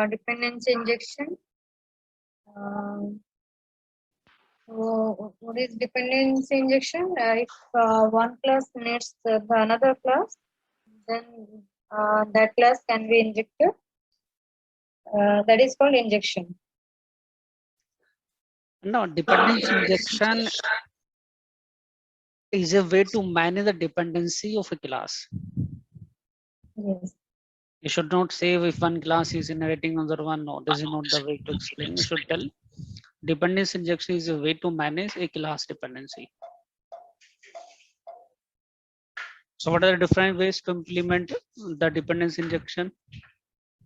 dependency injection. So what is dependency injection? If one class needs the another class, then that class can be injected. That is called injection. No, dependency injection is a way to manage the dependency of a class. Yes. You should not say if one class is inheriting another one. No, this is not the way to explain. You should tell dependency injection is a way to manage a class dependency. So what are the different ways to implement the dependency injection?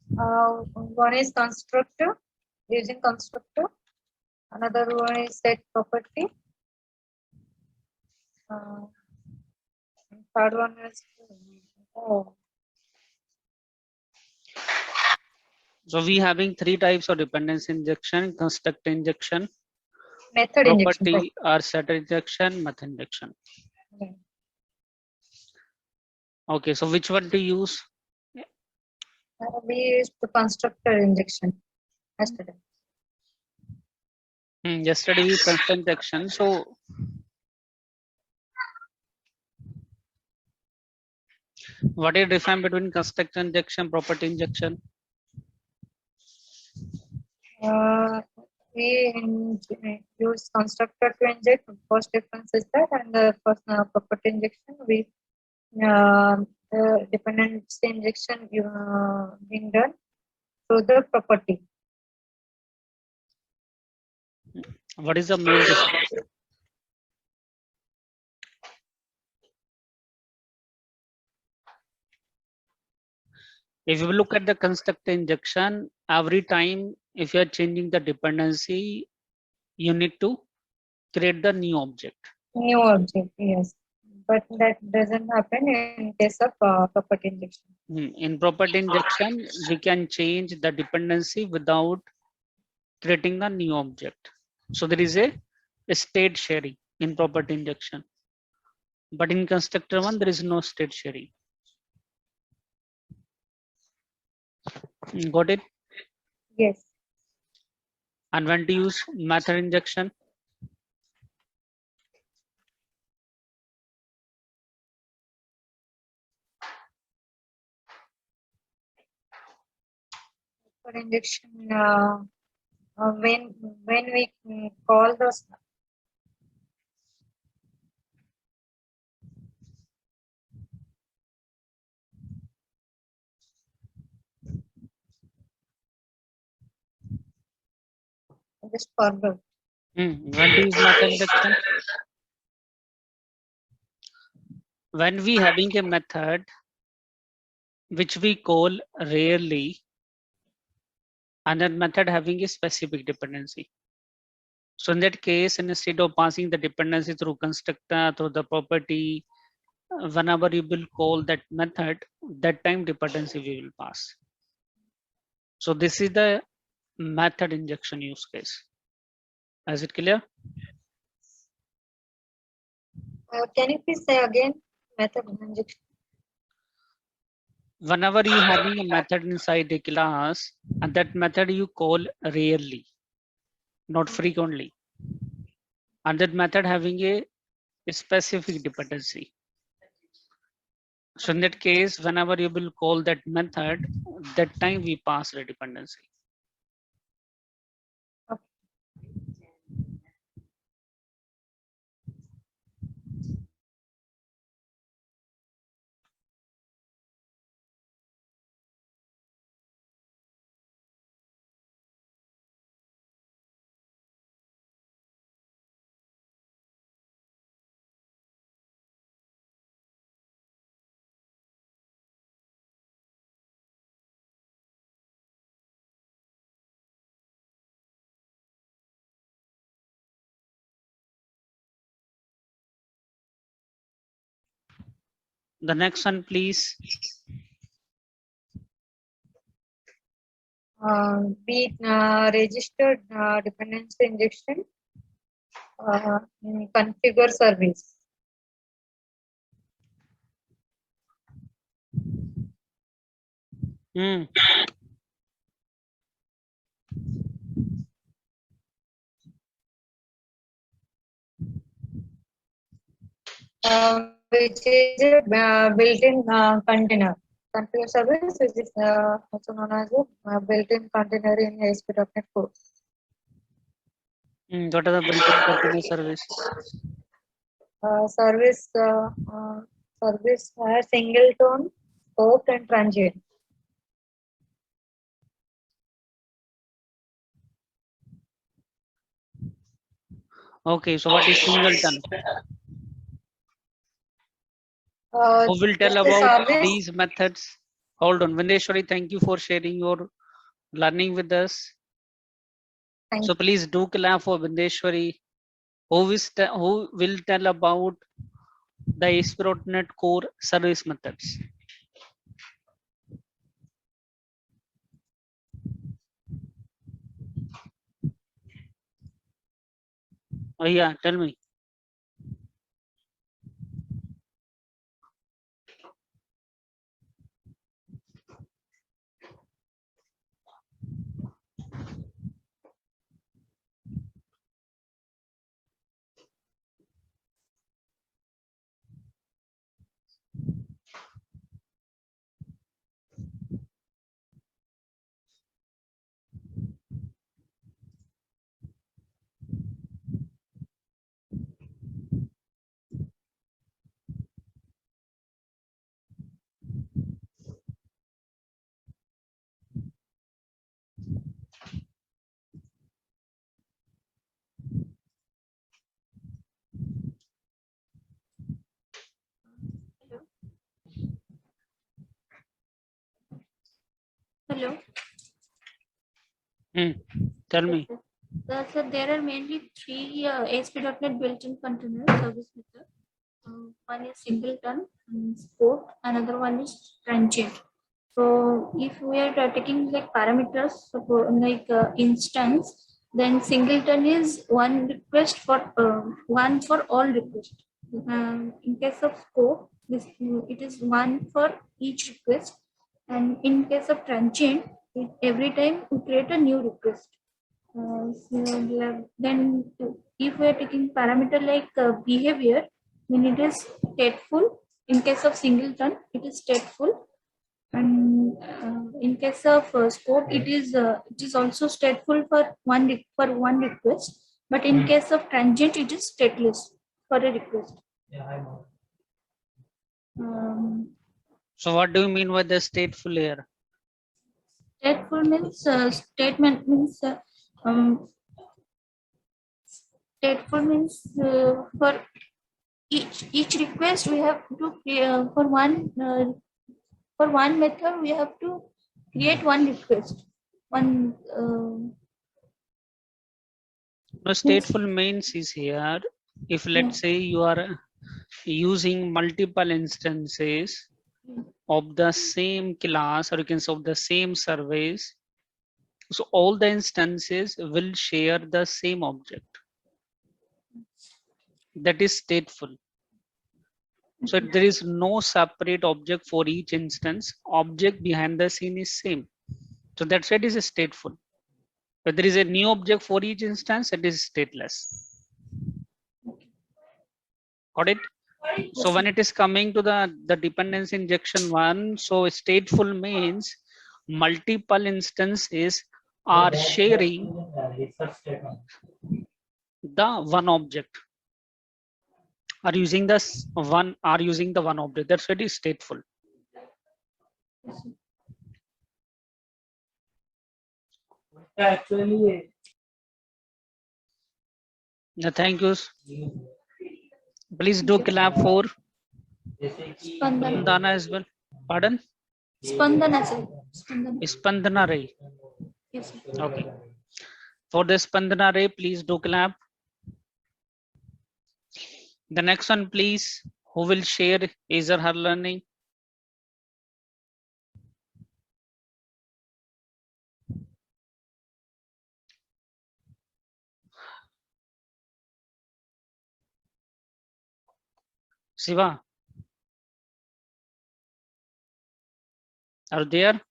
One is constructor, using constructor. Another one is set property. Third one is So we having three types of dependency injection: constructor injection, method injection. property or set injection, method injection. Okay. Okay, so which one to use? We used the constructor injection yesterday. Yesterday we constructor injection. So what is the difference between constructor injection, property injection? We use constructor to inject. First difference is that, and the first property injection, we the dependency injection being done through the property. What is the main difference? If you look at the constructor injection, every time if you are changing the dependency, you need to create the new object. New object, yes. But that doesn't happen in case of property injection. In property injection, we can change the dependency without creating the new object. So there is a state sharing in property injection. But in constructor one, there is no state sharing. Got it? Yes. And when to use method injection? For injection, when we call those just forward. When to use method injection? When we having a method which we call rarely, and that method having a specific dependency. So in that case, instead of passing the dependency through constructor, through the property, whenever you will call that method, that time dependency we will pass. So this is the method injection use case. Is it clear? Can you please say again method injection? Whenever you having a method inside a class, and that method you call rarely, not frequently, and that method having a specific dependency. So in that case, whenever you will call that method, that time we pass the dependency. The next one, please. We registered dependency injection in configure service. which is a built-in container. Configure service, which is also known as a built-in container in ASP.NET Core. What are the built-in container service? Service service has singleton, scope, and transient. Okay, so what is singleton? Who will tell Just the about service. these methods? Hold on, Vindeshwari, thank you for sharing your learning with us. So please do clap for Vindeshwari. Who will tell about the ASP.NET Core service methods? Oh yeah, tell me. Hello. Tell me. So there are mainly three ASP.NET built-in container service method. One is singleton, scope, another one is transient. So if we are taking like parameters, like instance, then singleton is one request for one for all requests. In case of scope, it is one for each request, and in case of transient, every time we create a new request. Then if we are taking parameter like behavior, then it is stateful. In case of singleton, it is stateful, and in case of scope, it is also stateful for one request. But in case of transient, it is stateless for a request. So what do you mean by the stateful here? Stateful means statement means stateful means for each request we have to for one method we have to create one request. One No, stateful means is here. If let's say you are using multiple instances of the same class, or you can say of the same service, so all the instances will share the same object. That is stateful. So there is no separate object for each instance. Object behind the scene is same. So that's why it is stateful. But there is a new object for each instance, it is stateless. Got it? So when it is coming to the dependency injection one, so stateful means multiple instances are sharing the one object, are using the one object. That's what is stateful. Actually, Thank you. Please do clap for Spandana as well. Pardon? Spandana, sir. Spandana. Spandana Ray. Yes, sir. Okay. For the Spandana Ray, please do clap. The next one, please. Who will share his or her learning? Shiva, are you there?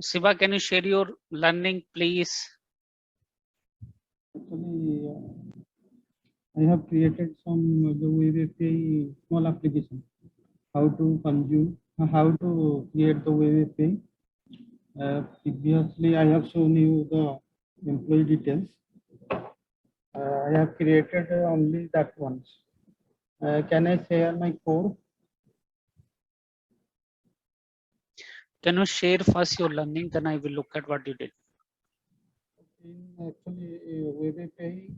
Shiva, can you share your learning, please? actually I have created some the web API small application. How to consume, how to create the web API. Previously, I have shown you the employee details. I have created only that once. Can I share my code? Can you share first your learning, then I will look at what you did. In actually web API,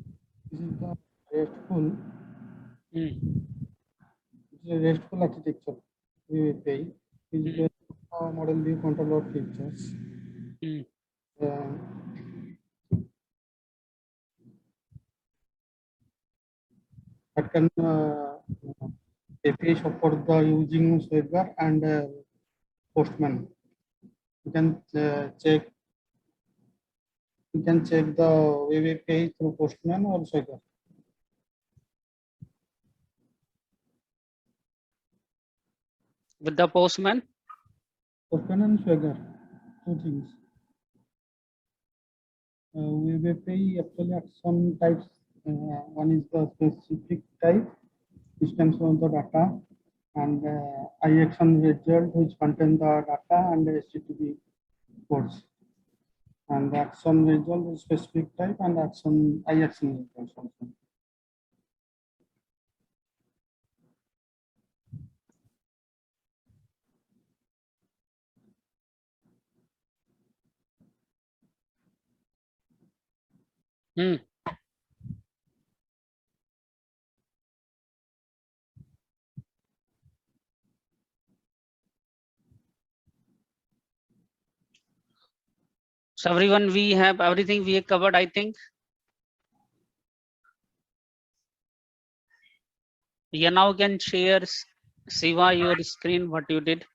this is the RESTful. It's a RESTful architecture. Web API is based on model view controller features. That can API support the using Swagger and Postman. You can check. You can check the web API through Postman or Swagger. With the Postman? Postman and Swagger, two things. Web API actually have some types. One is the specific type, which stands for the data, and IAction result, which contain the data and HTTP codes. And the action result is specific type and action IAction results also. So everyone, we have everything we have covered, I think. You now can share, Siva, your screen, what you did.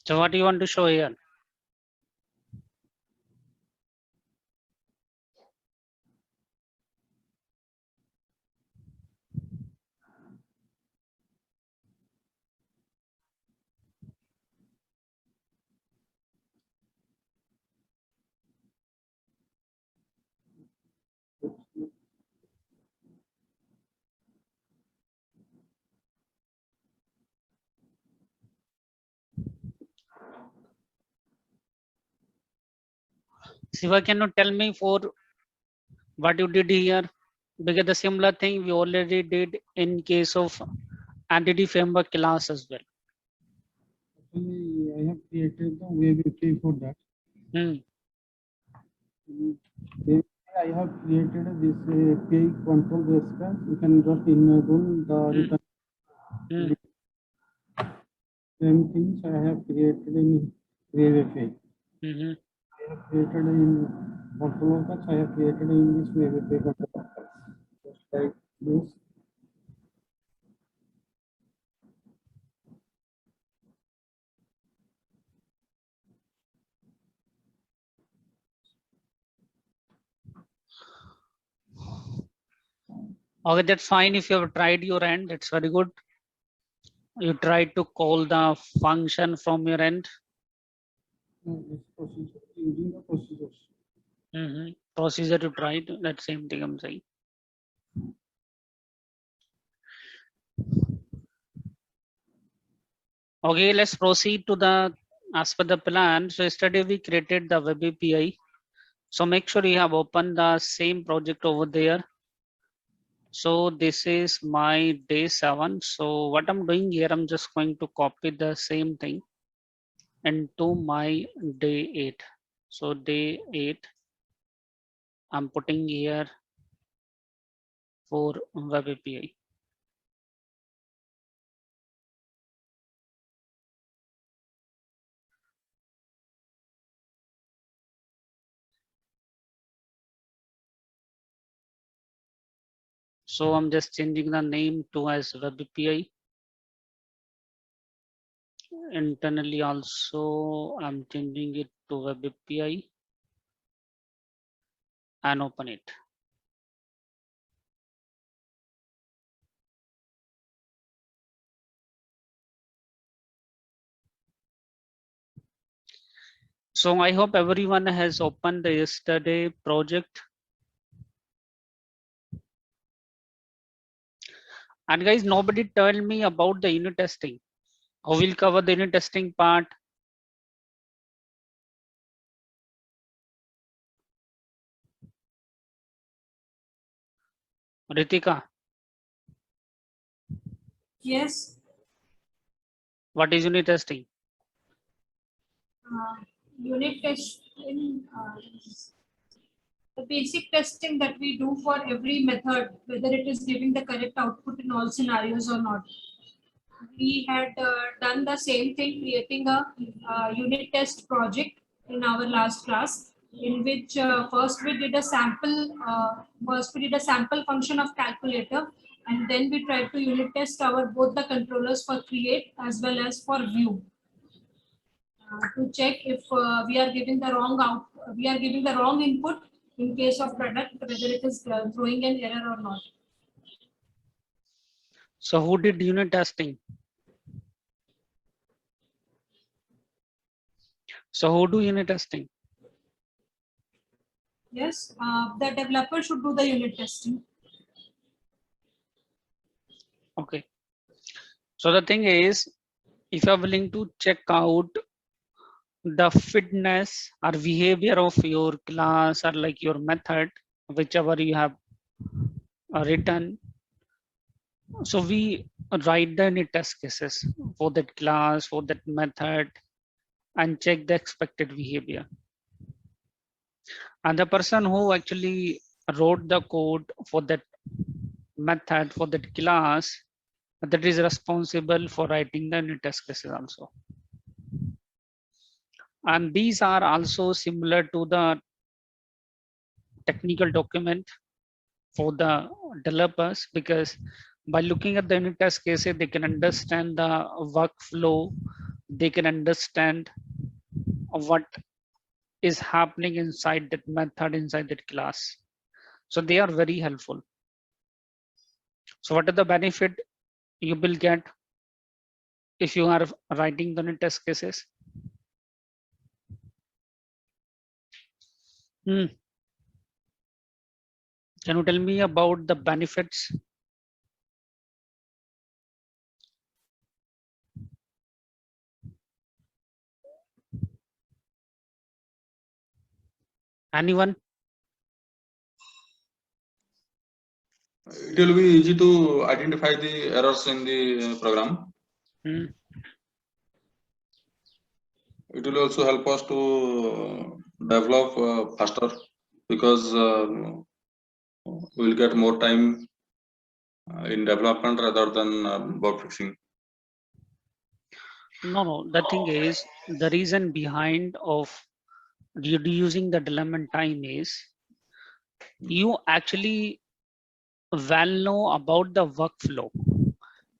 So what do you want to show here? Siva, can you tell me for what you did here? Because the similar thing we already did in case of entity framework class as well. Actually, I have created the web API for that. I have created this API control gesture. You can just enable the return. Same things I have created in web API. I have created in control workers. I have created in this web API control workers. Just like this. Okay, that's fine. If you have tried your end, it's very good. You tried to call the function from your end. This procedure, using the procedures. Procedure to try to, that same thing I'm saying. Okay, let's proceed to the as per the plan. So yesterday we created the web API. So make sure you have opened the same project over there. So this is my day 7. So what I'm doing here, I'm just going to copy the same thing into my day 8. So day 8, I'm putting here for web API. So I'm just changing the name to as web API. Internally also I'm changing it to web API and open it. So I hope everyone has opened the yesterday project. And guys, nobody told me about the unit testing. Who will cover the unit testing part? Ritika, Yes. what is unit testing? Unit testing, the basic testing that we do for every method, whether it is giving the correct output in all scenarios or not. We had done the same thing, creating a unit test project in our last class, in which first we did a sample, function of calculator, and then we tried to unit test our both the controllers for create as well as for view. To check if we are giving the wrong input in case of product, whether it is throwing an error or not. So who did unit testing? So who do unit testing? Yes, the developer should do the unit testing. Okay. So the thing is, if you are willing to check out the fitness or behavior of your class or like your method, whichever you have written, so we write the unit test cases for that class, for that method, and check the expected behavior. And the person who actually wrote the code for that method, for that class, that is responsible for writing the unit test cases also. And these are also similar to the technical document for the developers, because by looking at the unit test cases, they can understand the workflow, they can understand what is happening inside that method, inside that class. So they are very helpful. So what are the benefit you will get if you are writing the unit test cases? Can you tell me about the benefits? Anyone? It will be easy to identify the errors in the program. It will also help us to develop faster, because we'll get more time in development rather than bug fixing. No. The thing is, the reason behind of reducing the development time is you actually well know about the workflow.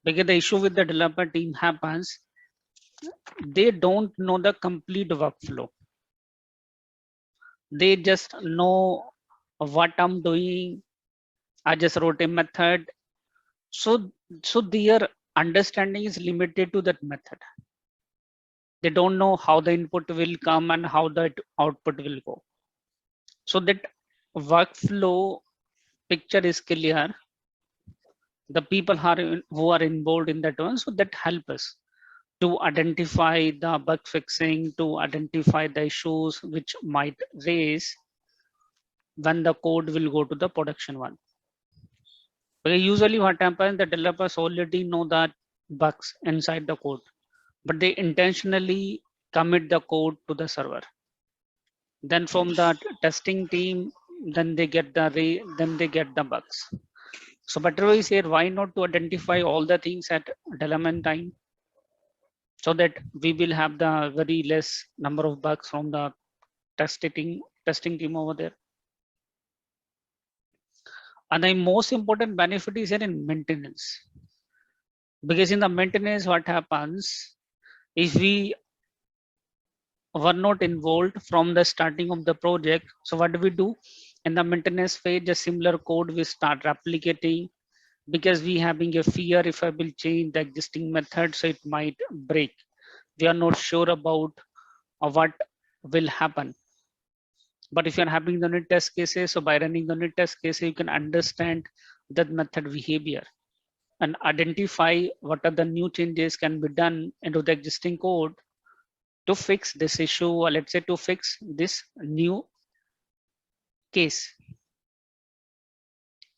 Because the issue with the developer team happens, they don't know the complete workflow. They just know what I'm doing. I just wrote a method. So their understanding is limited to that method. They don't know how the input will come and how the output will go. So that workflow picture is clear. The people who are involved in that one, so that help us to identify the bug fixing, to identify the issues which might raise when the code will go to the production one. Because usually what happens, the developers already know that bugs inside the code, but they intentionally commit the code to the server. Then from the testing team, then they get the bugs. So better is here, why not to identify all the things at development time, so that we will have the very less number of bugs from the testing team over there. And the most important benefit is here in maintenance. Because in the maintenance, what happens if we were not involved from the starting of the project? So what do we do? In the maintenance phase, a similar code we start replicating, because we having a fear if I will change the existing method, so it might break. We are not sure about what will happen. But if you're having the unit test cases, so by running the unit test cases, you can understand that method behavior and identify what are the new changes can be done into the existing code to fix this issue, or let's say to fix this new case.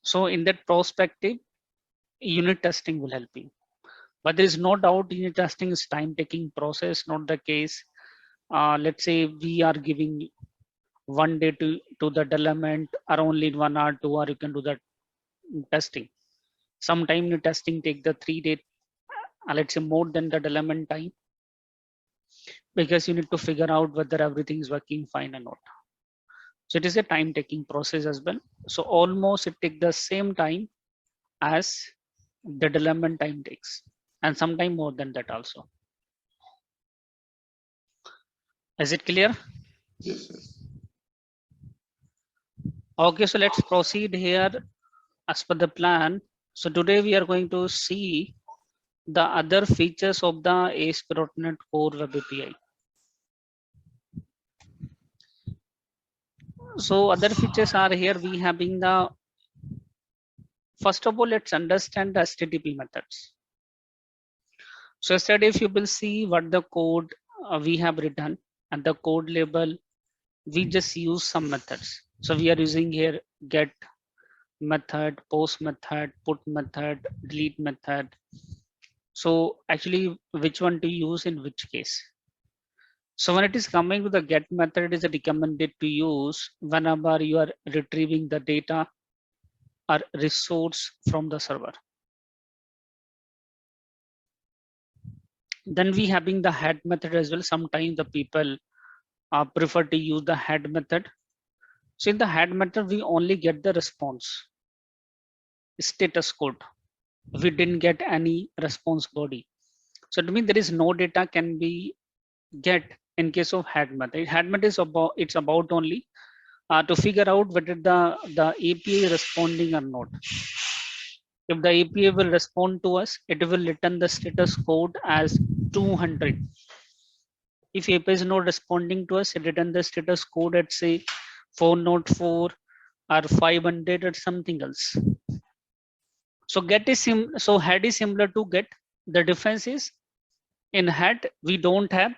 So in that perspective, unit testing will help you. But there is no doubt unit testing is time taking process, not the case. Let's say we are giving 1 day to the development, or only in 1 hour, 2 hour, you can do that testing. Sometime the testing take the 3 day, let's say more than the development time, because you need to figure out whether everything is working fine or not. So it is a time taking process as well. So almost it takes the same time as the development time takes, and sometime more than that also. Is it clear? Yes, yes. Okay, so let's proceed here as per the plan. So today we are going to see the other features of the ASP.NET Core Web API. So other features are here. We having the, first of all, let's understand the HTTP methods. So yesterday, if you will see what the code we have written, and the code label, we just use some methods. So we are using here get method, post method, put method, delete method. So actually, which one to use in which case? So when it is coming to the get method, it is recommended to use whenever you are retrieving the data or resource from the server. Then we having the head method as well. Sometimes the people prefer to use the head method. So in the head method, we only get the response status code. We didn't get any response body. So it means there is no data can be get in case of head method. Head method is about, it's about only to figure out whether the API is responding or not. If the API will respond to us, it will return the status code as 200. If API is not responding to us, it return the status code at say 404 or 500 or something else. So get is so head is similar to get. The difference is in head we don't have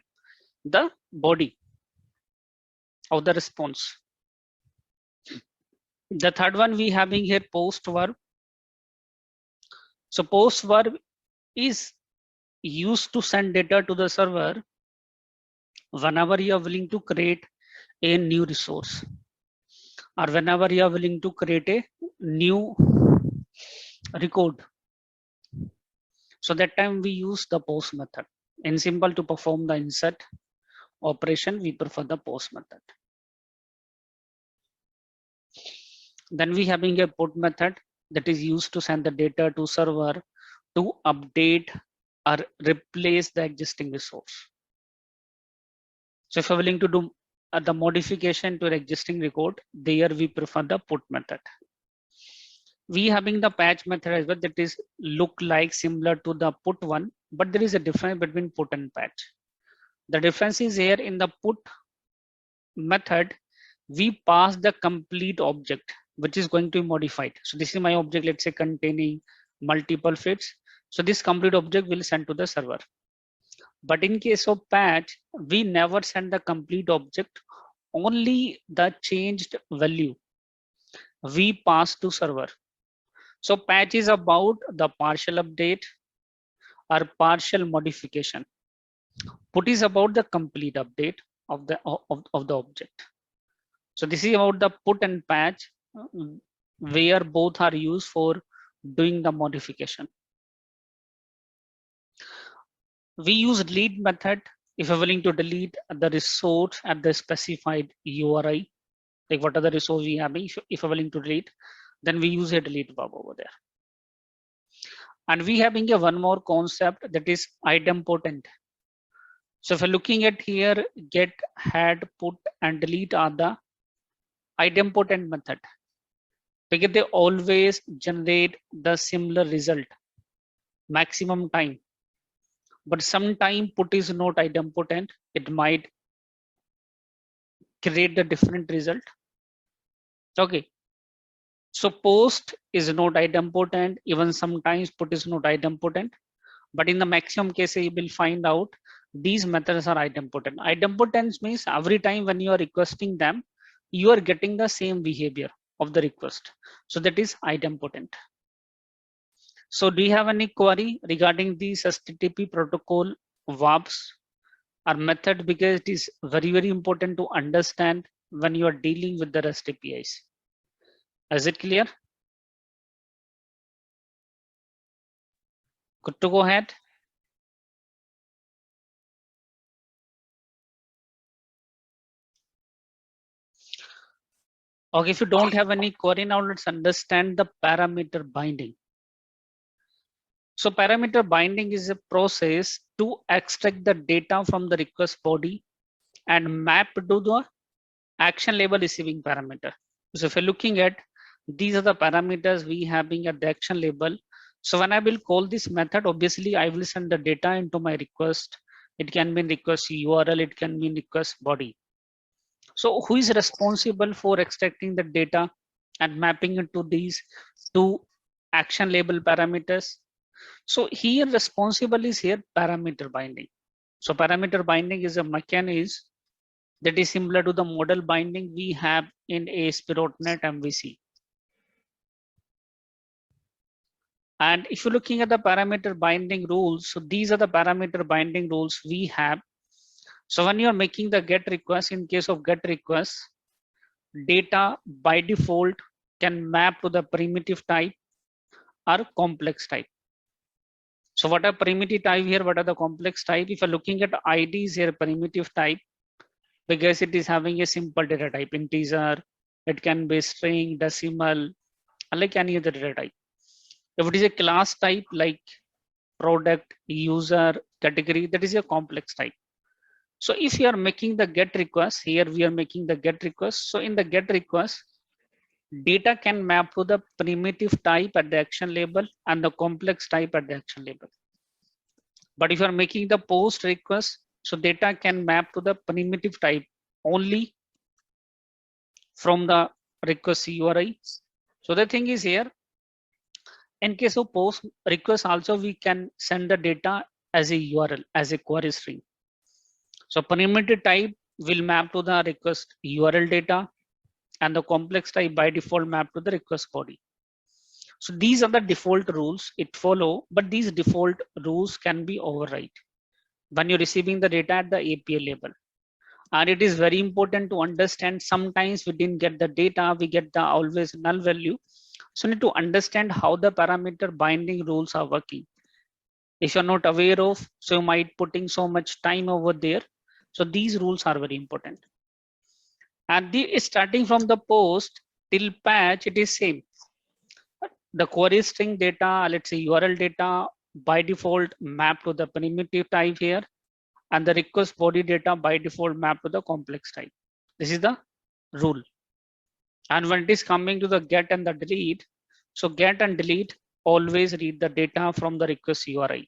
the body of the response. The third one we having here post verb. So post verb is used to send data to the server whenever you are willing to create a new resource, or whenever you are willing to create a new record. So that time we use the post method. In simple, to perform the insert operation, we prefer the post method. Then we having a put method that is used to send the data to server to update or replace the existing resource. So if you're willing to do the modification to an existing record, there we prefer the put method. We having the patch method as well, that is look like similar to the put one, but there is a difference between put and patch. The difference is here in the put method, we pass the complete object which is going to be modified. So this is my object, let's say containing multiple fields. So this complete object will send to the server. But in case of patch, we never send the complete object, only the changed value we pass to server. So patch is about the partial update or partial modification. Put is about the complete update of the object. So this is about the put and patch, where both are used for doing the modification. We use delete method if you're willing to delete the resource at the specified URI, like what are the resource we have, if you're willing to delete. then we use a delete verb over there. And we having a one more concept, that is idempotent. So if you're looking at here, get, had, put, and delete are the idempotent method, because they always generate the similar result, maximum time. But sometime put is not idempotent, it might create the different result. Okay. So post is not idempotent, even sometimes put is not idempotent. But in the maximum case, you will find out these methods are idempotent. Idempotence means every time when you are requesting them, you are getting the same behavior of the request. So that is idempotent. So do you have any query regarding these HTTP protocol verbs or method? Because it is very, very important to understand when you are dealing with the REST APIs. Is it clear? Good to go ahead. Okay, if you don't have any query now, let's understand the parameter binding. So parameter binding is a process to extract the data from the request body and map to the action label receiving parameter. So if you're looking at, these are the parameters we having at the action label. So when I will call this method, obviously I will send the data into my request. It can be request URL, it can be request body. So who is responsible for extracting the data and mapping it to these two action label parameters? So here responsible is here parameter binding. So parameter binding is a mechanism that is similar to the model binding we have in ASP.NET MVC. And if you're looking at the parameter binding rules, so these are the parameter binding rules we have. So when you're making the GET request, in case of GET request, data by default can map to the primitive type or complex type. So what are primitive type here? What are the complex type? If you're looking at IDs here, primitive type, because it is having a simple data type, integer, it can be string, decimal, like any other data type. If it is a class type like product, user, category, that is a complex type. So if you are making the GET request, here we are making the GET request. So in the GET request, data can map to the primitive type at the action label and the complex type at the action label. But if you are making the post request, so data can map to the primitive type only from the request URI. So the thing is here, in case of post request also, we can send the data as a URL, as a query string. So primitive type will map to the request URL data, and the complex type by default map to the request body. So these are the default rules it follow, but these default rules can be override when you're receiving the data at the API level. And it is very important to understand, sometimes we didn't get the data, we get the always null value. So need to understand how the parameter binding rules are working. If you're not aware of, so you might putting so much time over there. So these rules are very important. And the starting from the post till patch, it is same. The query string data, let's say URL data, by default map to the primitive type here, and the request body data by default map to the complex type. This is the rule. And when it is coming to the get and the delete, so get and delete always read the data from the request URI,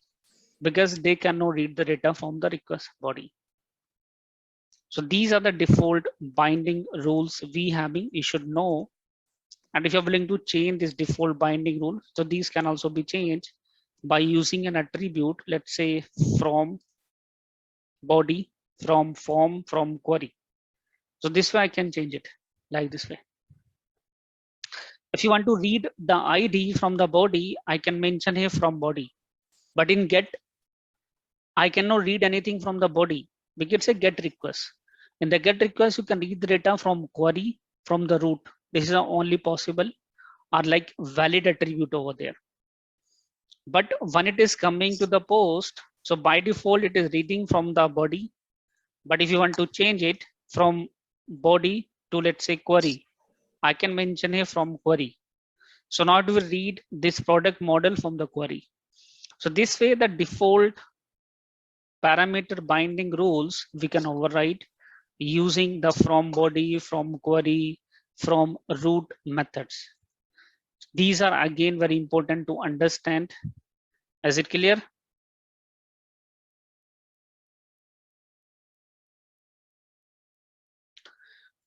because they cannot read the data from the request body. So these are the default binding rules we having, you should know. And if you're willing to change this default binding rule, so these can also be changed by using an attribute, let's say from body, from form, from query. So this way I can change it like this way. If you want to read the ID from the body, I can mention here from body. But in get, I cannot read anything from the body because it's a get request. In the get request, you can read the data from query, from the root. This is only possible, or like valid attribute over there. But when it is coming to the post, so by default, it is reading from the body. But if you want to change it from body to, let's say, query, I can mention here from query. So now do we read this product model from the query. So this way the default parameter binding rules we can override using the from body, from query, from root methods. These are again very important to understand. Is it clear?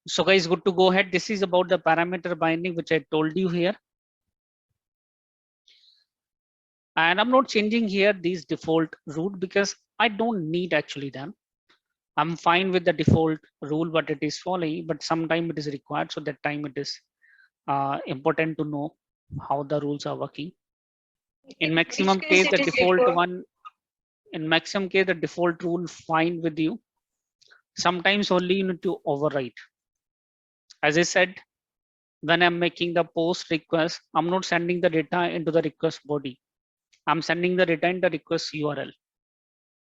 So guys, good to go ahead. This is about the parameter binding, which I told you here. And I'm not changing here these default root because I don't need actually them. I'm fine with the default rule, but it is folly, but sometime it is required. So that time it is important to know how the rules are working. In maximum Which case, it the is default required? one, in maximum case, the default rule fine with you. Sometimes only you need to override. As I said, when I'm making the post request, I'm not sending the data into the request body. I'm sending the data in the request URL.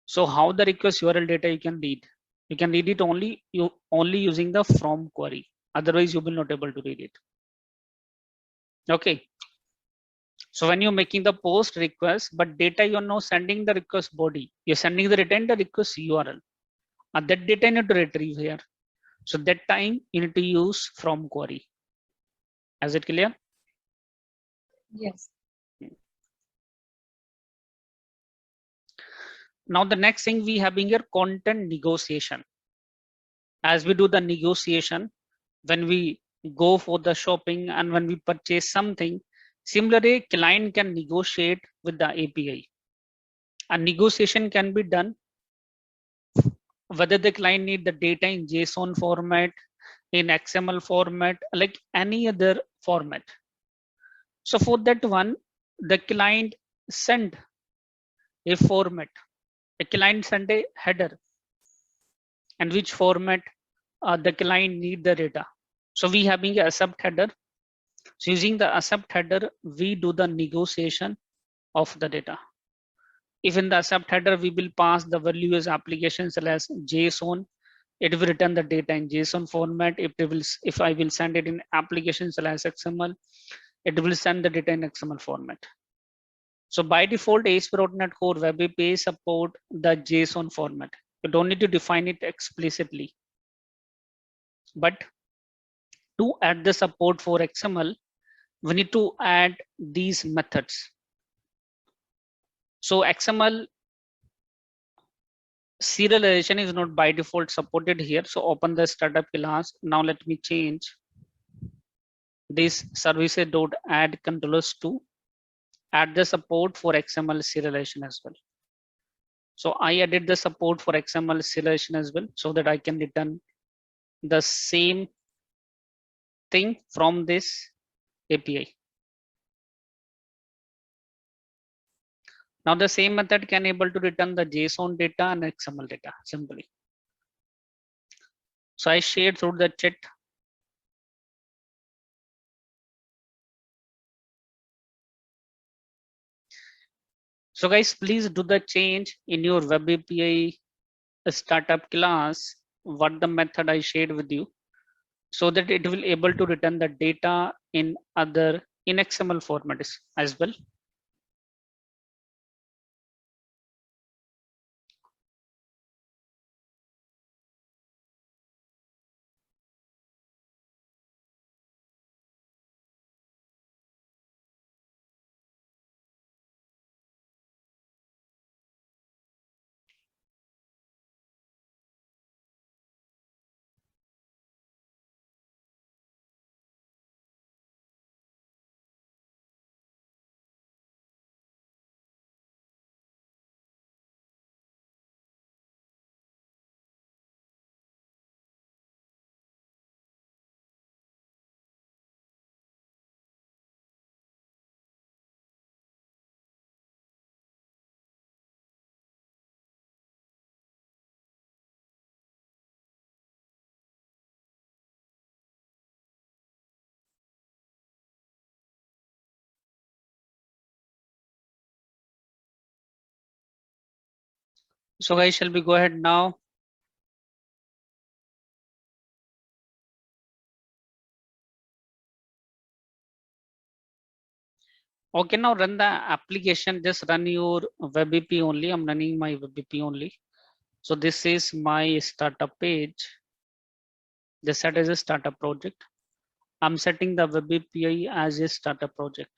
So how the request URL data you can read? You can read it only using the from query. Otherwise, you will not able to read it. Okay. So when you're making the post request, but data you're now sending the request body, you're sending the data in the request URL. And that data you need to retrieve here. So that time you need to use from query. Is it clear? Yes. Now the next thing we having here content negotiation. As we do the negotiation, when we go for the shopping and when we purchase something, similarly, client can negotiate with the API. A negotiation can be done whether the client need the data in JSON format, in XML format, like any other format. So for that one, the client send a format. A client send a header, and which format the client need the data. So we having a accept header. So using the accept header, we do the negotiation of the data. If in the accept header, we will pass the value as application slash JSON, it will return the data in JSON format. If I will send it in application slash XML, it will send the data in XML format. So by default, ASP.NET Core Web API support the JSON format. You don't need to define it explicitly. But to add the support for XML, we need to add these methods. So XML serialization is not by default supported here. So open the startup class. Now let me change this services.add controllers to add the support for XML serialization as well. So I added the support for XML serialization as well, so that I can return the same thing from this API. Now the same method can able to return the JSON data and XML data simply. So I shared through the chat. So guys, please do the change in your web API startup class, what the method I shared with you, so that it will able to return the data in other in XML formats as well. So guys, shall we go ahead now? Okay, now run the application. Just run your web API only. I'm running my web API only. So this is my startup page. This set as a startup project. I'm setting the web API as a startup project.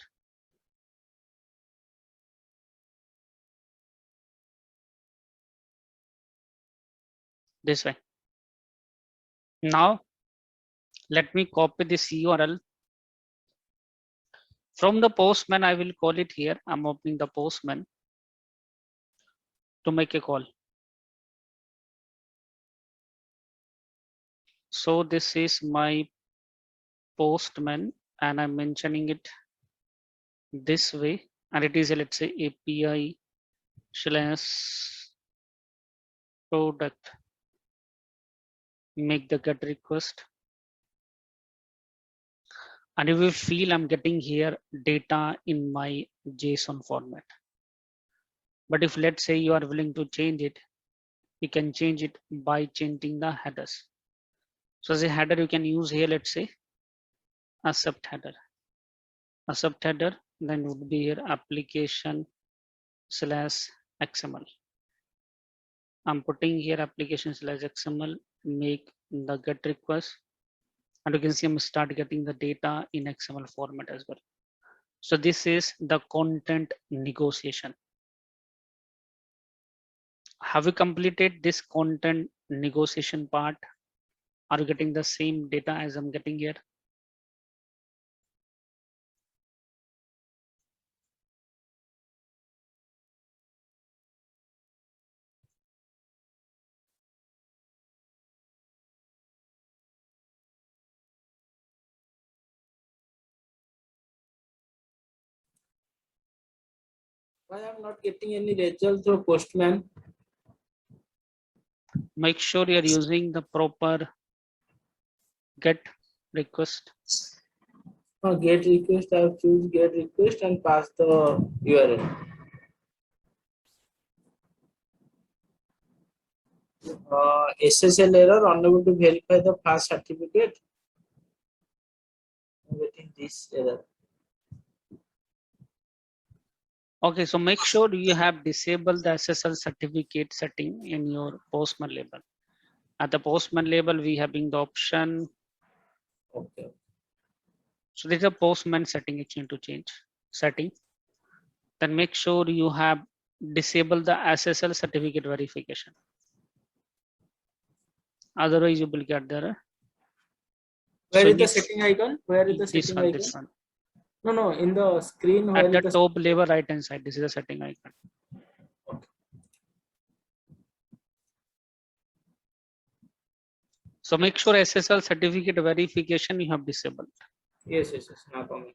This way. Now, let me copy this URL. From the Postman, I will call it here. I'm opening the Postman to make a call. So this is my Postman and I'm mentioning it this way. And it is, let's say, API / product. Make the GET request. And you will feel I'm getting here data in my JSON format. But if let's say you are willing to change it, you can change it by changing the headers. So as a header, you can use here, let's say, a subheader. A subheader then would be here application / XML. I'm putting here application / XML, make the GET request. And you can see I'm start getting the data in XML format as well. So this is the content negotiation. Have you completed this content negotiation part? Are you getting the same data as I'm getting here? Why I'm not getting any result through Postman? Make sure you're using the proper GET request. Get request, I have choose get request and pass the URL. SSL error, unable to verify the pass certificate. I'm getting this error. Okay, so make sure you have disabled the SSL certificate setting in your Postman label. At the Postman label, we having the option. Okay. So there's a Postman setting you need to change setting. Then make sure you have disabled the SSL certificate verification. Otherwise, you will get the error. Where So is the this- setting icon? Where is the this setting one, icon? this one. No, in the screen. Where At the is top level right hand side, this is the setting icon. Okay. So make sure SSL certificate verification you have disabled. Yes. Now coming.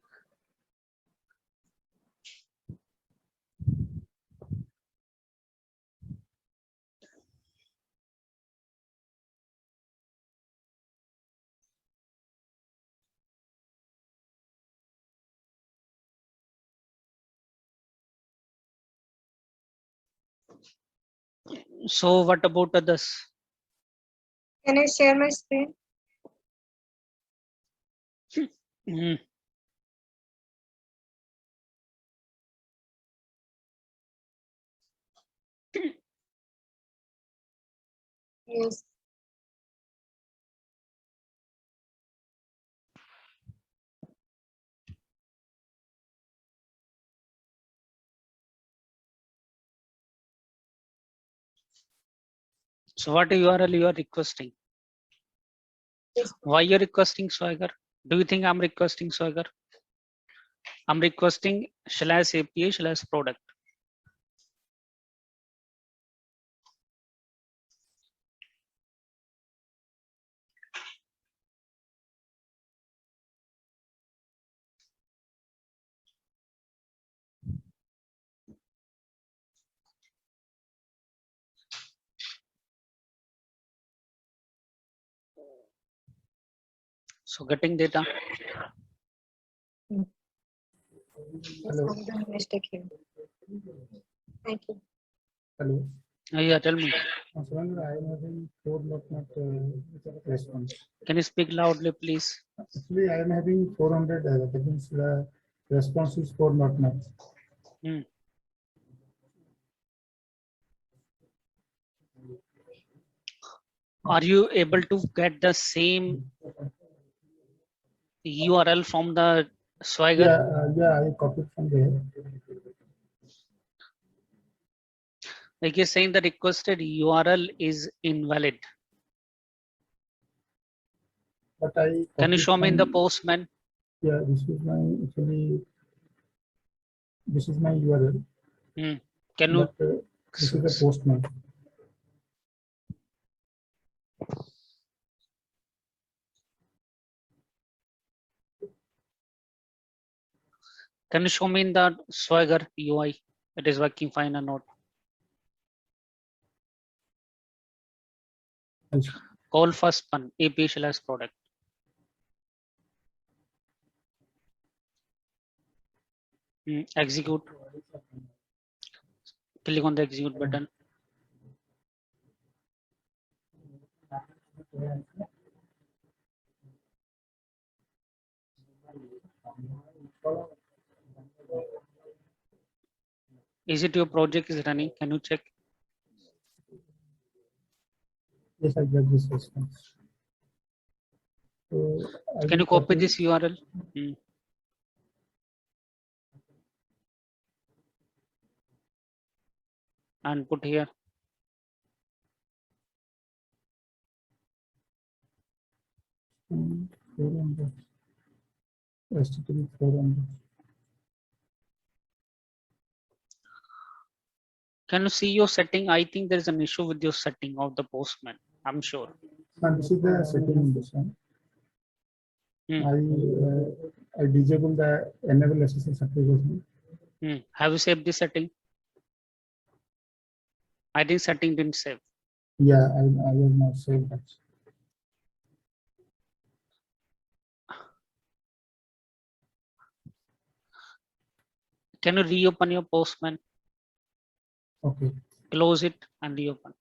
So what about others? Can I share my screen? Mhm. Yes. So what URL you are requesting? Yes. Why you're requesting Swagger? Do you think I'm requesting Swagger? I'm requesting /API /product. So getting data. Yes, Hello. I'm doing mistake here. Thank you. Hello. Yeah, tell me. Surendra, I am having 4.not response. Can you speak loudly, please? Actually, I am having 400 that means the responses for .NET. Hmm. Are you able to get the same URL from the Swagger? Yeah, I copied from there. Like you're saying the requested URL is invalid. But I Can you copied show me in the from- Postman? Yeah, this is my this is my URL. Hmm. Can you? But this is the Postman. Can you show me in the Swagger UI? It is working fine or not? Call first one API/product. Execute. Click on the execute button. Is it your project is running? Can you check? Yes, I get this response. So I Can will you copy this URL? And put here. HTTP 400. Can you see your setting? I think there is an issue with your setting of the Postman. I'm sure. And this is the setting in this one. I disable the enable SSL certification. Have you saved this setting? I think setting didn't save. Yeah, I will not save that. Can you reopen your Postman? Okay. Close it and reopen.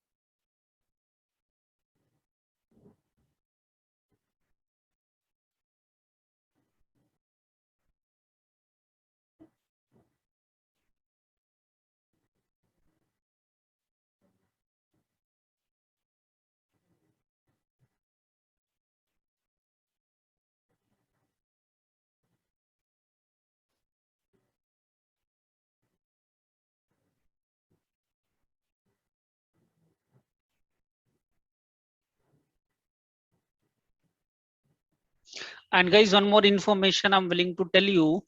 And guys, one more information I'm willing to tell you.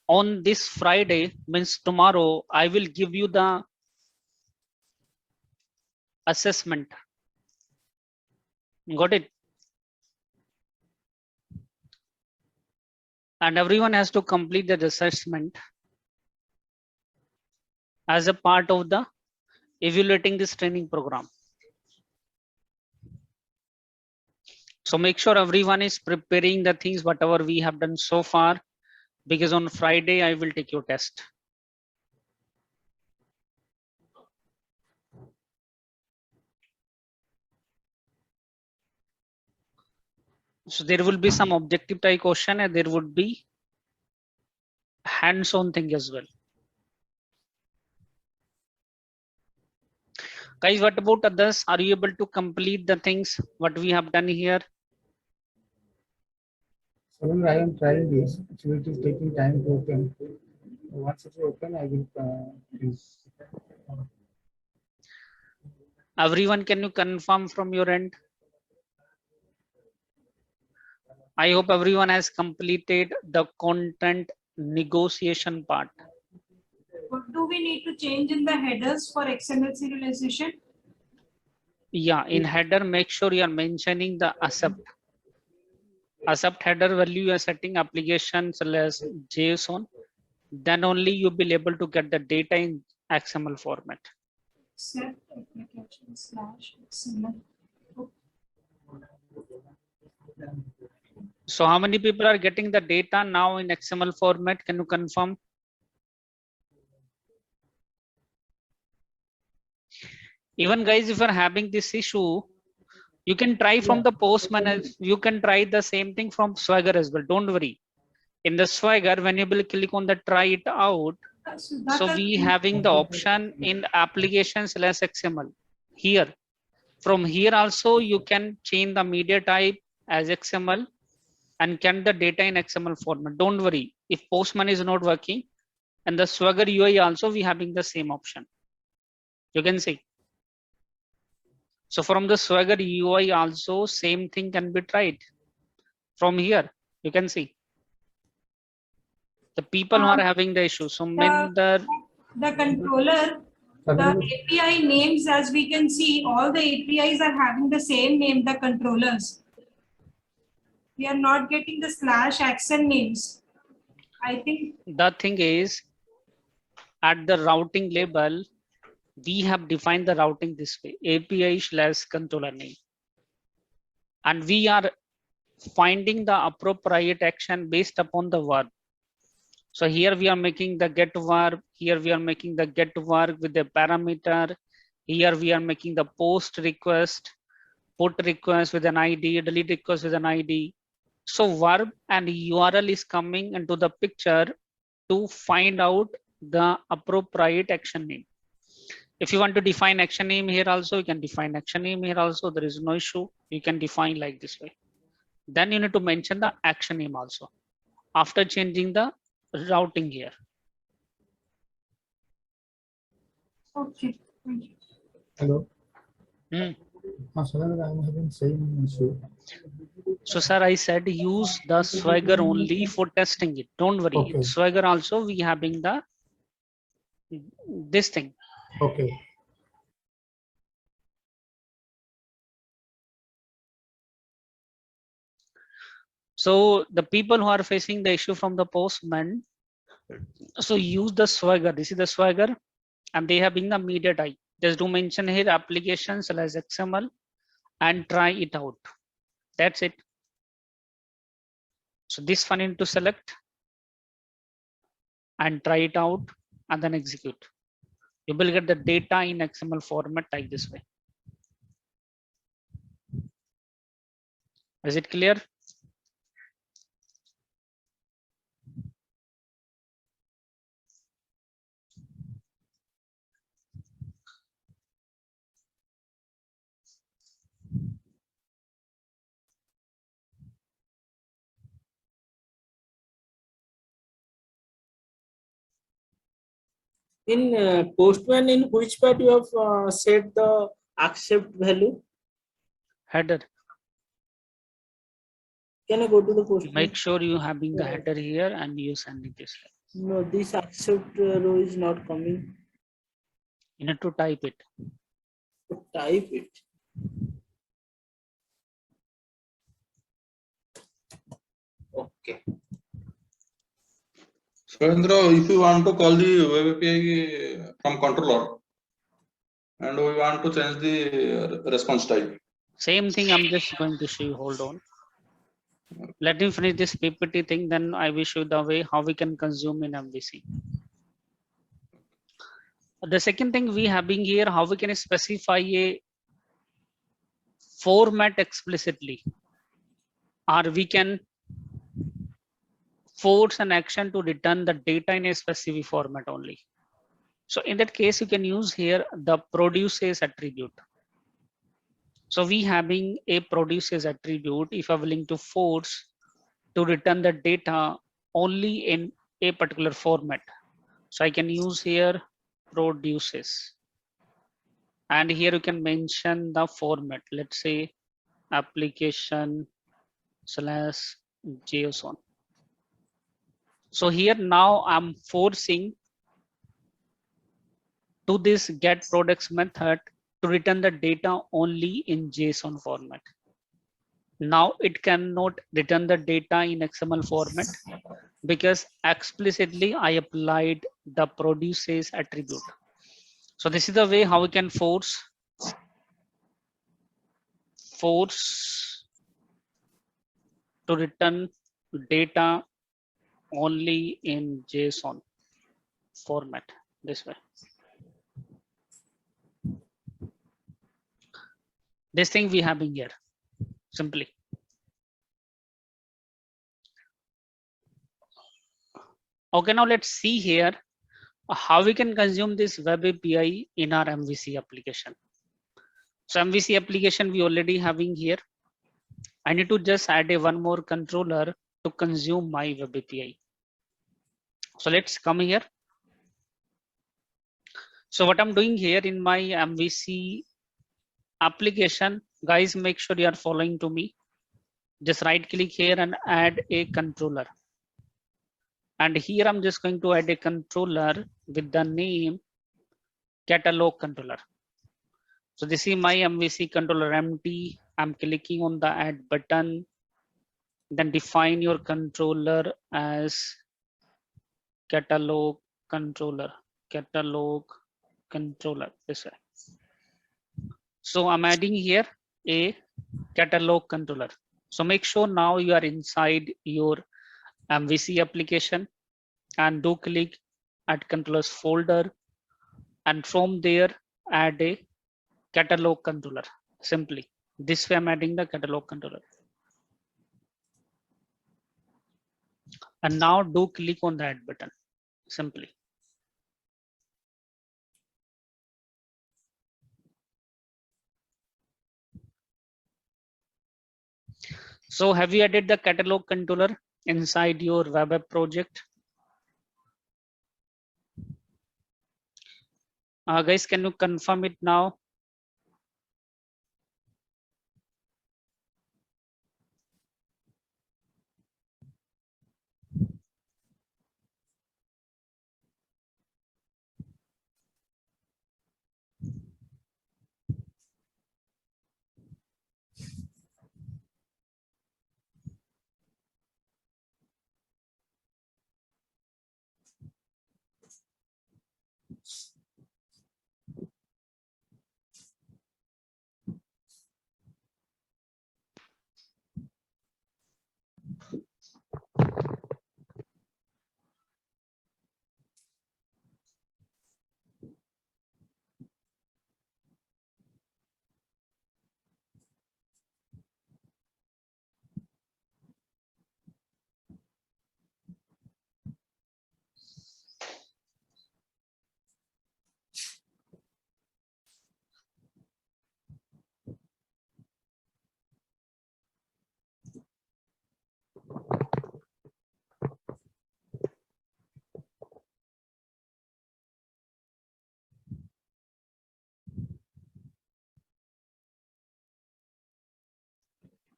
On this Friday, means tomorrow, I will give you the assessment. Got it? And everyone has to complete the assessment as a part of the evaluating this training program. So make sure everyone is preparing the things, whatever we have done so far, because on Friday, I will take your test. So there will be some objective type question and there would be hands-on thing as well. Guys, what about others? Are you able to complete the things what we have done here? So I am trying this. Actually, it is taking time to open. Once it is open, I will. Everyone, can you confirm from your end? I hope everyone has completed the content negotiation part. What do we need to change in the headers for XML serialization? Yeah, in header, make sure you are mentioning the accept. Accept header value you are setting applications as JSON. Then only you'll be able to get the data in XML format. Accept application / XML. So how many people are getting the data now in XML format? Can you confirm? Even guys, if you're having this issue, you can try from the Postman. You can try the same thing from Swagger as well. Don't worry. In the Swagger, when you will click on the try it out, so we having the option in application/XML here. From here also you can change the media type as XML and get the data in XML format. Don't worry, if Postman is not working, and the Swagger UI also we having the same option. You can see. So from the Swagger UI also same thing can be tried. From here you can see the people who are having the issue. So The controller, the API names, as we can see, all the APIs are having the same name, the controllers. We are not getting the / accent names. I think the thing is at the routing label, we have defined the routing this way, API/controller name. And we are finding the appropriate action based upon the verb. So here we are making the get verb, here we are making the get verb with the parameter, here we are making the post request, put request with an ID, delete request with an ID. So verb and URL is coming into the picture to find out the appropriate action name. If you want to define action name here also, you can define action name here also. There is no issue. You can define like this way. Then you need to mention the action name also after changing the routing here. okay. Hello. Hmm. Sir, I'm having same issue. So sir, I said use the Swagger only for testing it. Don't worry. Okay. In Swagger also we having the this thing. Okay. So the people who are facing the issue from the Postman, so use the Swagger. This is the Swagger, and they have been the media type. Just do mention here applications/XML and try it out. That's it. So this one need to select and try it out and then execute. You will get the data in XML format like this way. Is it clear? In Postman, in which part you have set the accept value? Header. Can I go to the Postman? Make sure you having the header here and you sending this. No, this accept row is not coming. You need to type it. Type it. Okay. Surendra, if you want to call the web API from controller and we want to change the response type. Same thing I'm just going to show you. Hold on. Let me finish this PPT thing, then I will show you the way how we can consume in MVC. The second thing we having here, how we can specify a format explicitly, or we can force an action to return the data in a specific format only. So in that case, you can use here the produces attribute. So we having a produces attribute if I'm willing to force to return the data only in a particular format. So I can use here produces. And here you can mention the format. Let's say application/JSON. So here now I'm forcing to this get products method to return the data only in JSON format. Now it cannot return the data in XML format because explicitly I applied the produces attribute. So this is the way how we can force to return data only in JSON format this way. This thing we have in here simply. Okay, now let's see here how we can consume this web API in our MVC application. So MVC application we already having here. I need to just add one more controller to consume my web API. So let's come here. So what I'm doing here in my MVC application, guys, make sure you are following to me. Just right click here and add a controller. And here I'm just going to add a controller with the name catalog controller. So this is my MVC controller empty. I'm clicking on the add button. Then define your controller as catalog controller, catalog controller this way. So I'm adding here a catalog controller. So make sure now you are inside your MVC application and do click at controllers folder, and from there add a catalog controller. Simply this way I'm adding the catalog controller. And now do click on the add button simply. So have you added the catalog controller inside your web app project? Guys, can you confirm it now?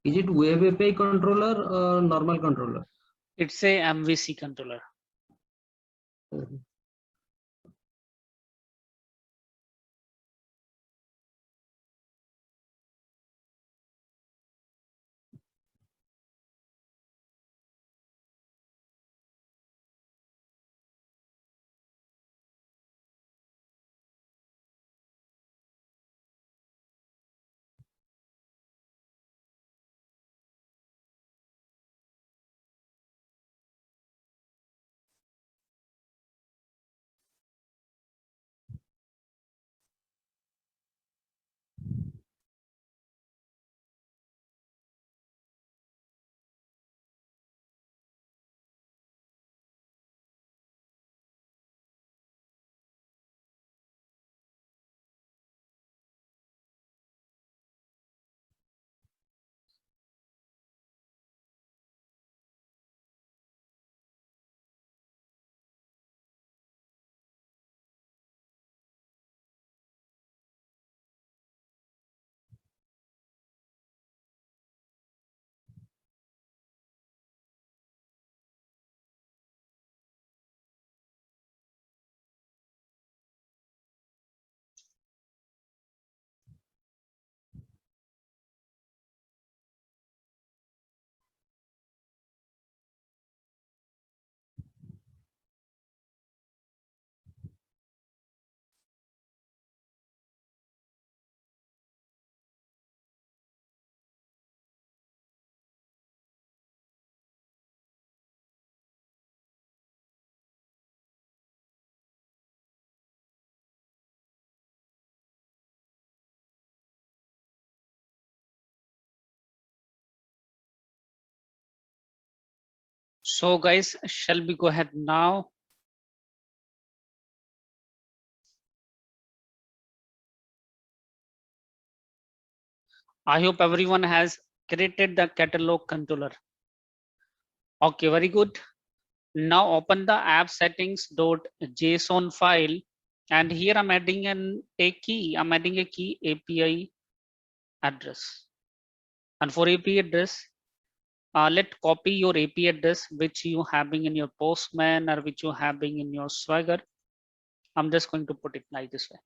Is it web API controller or normal controller? It's a MVC controller. So guys, shall we go ahead now? I hope everyone has created the catalog controller. Okay, very good. Now open the app settings.json file, and here I'm adding a key. I'm adding a key API address. And for API address, let copy your API address which you having in your Postman or which you having in your Swagger. I'm just going to put it like this way,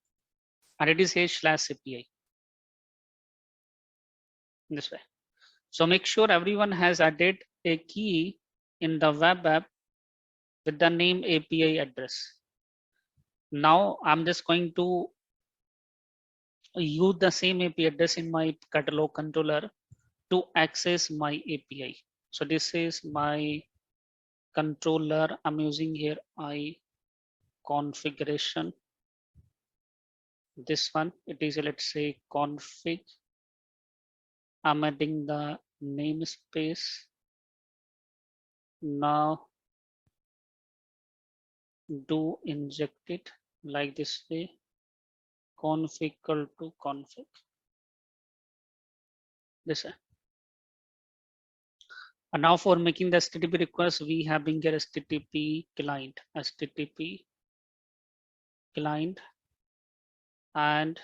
and it is /API this way. So make sure everyone has added a key in the web app with the name API address. Now I'm just going to use the same API address in my catalog controller to access my API. So this is my controller. I'm using here I configuration. This one, it is, let's say, config. I'm adding the namespace. Now do inject it like this way, config equal to config. This way. And now for making the HTTP request, we have been get HTTP client, and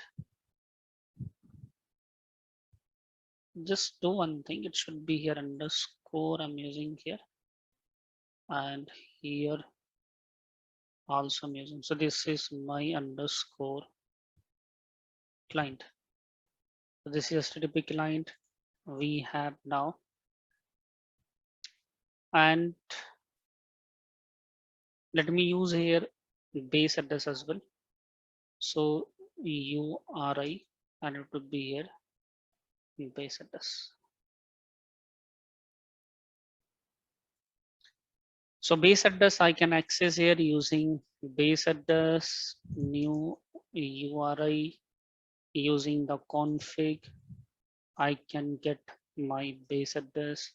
just do one thing. It should be here underscore I'm using here, and here also I'm using. So this is my underscore client. So this is HTTP client we have now, and let me use here base address as well. So URI, and it would be here base address. So base address I can access here using base address, new URI, using the config. I can get my base address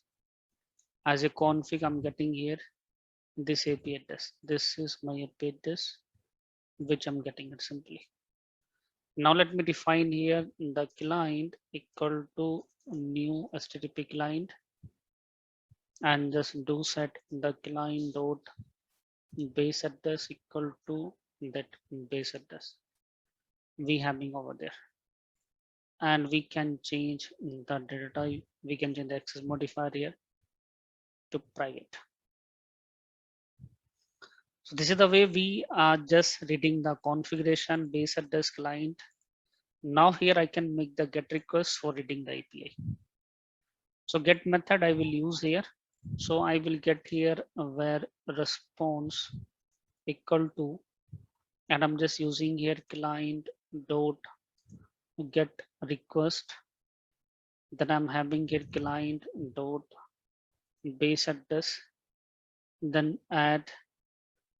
as a config. I'm getting here this API address. This is my API address, which I'm getting it simply. Now let me define here the client equal to new HTTP client, and just do set the client dot base address equal to that base address we having over there. And we can change the data type. We can change the access modifier here to private. So this is the way we are just reading the configuration base address client. Now here I can make the get request for reading the API. So get method I will use here. So I will get here where response equal to, and I'm just using here client dot get request. Then I'm having here client dot base address. Then add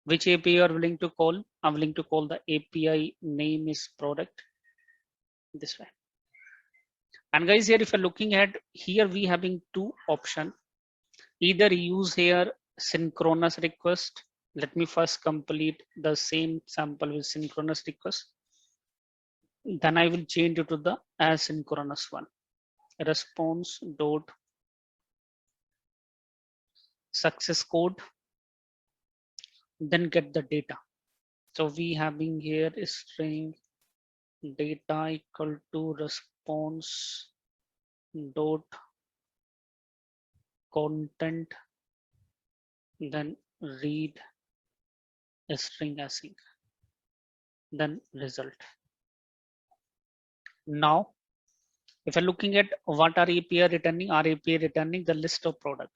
which API you are willing to call. I'm willing to call the API name is product this way. And guys, here if you're looking at here, we having two options. Either use here synchronous request. Let me first complete the same sample with synchronous request. Then I will change it to the asynchronous one. Response dot success code. Then get the data. So we having here string data equal to response dot content, then read a string async, then result. Now if you're looking at what our API returning, our API returning the list of product.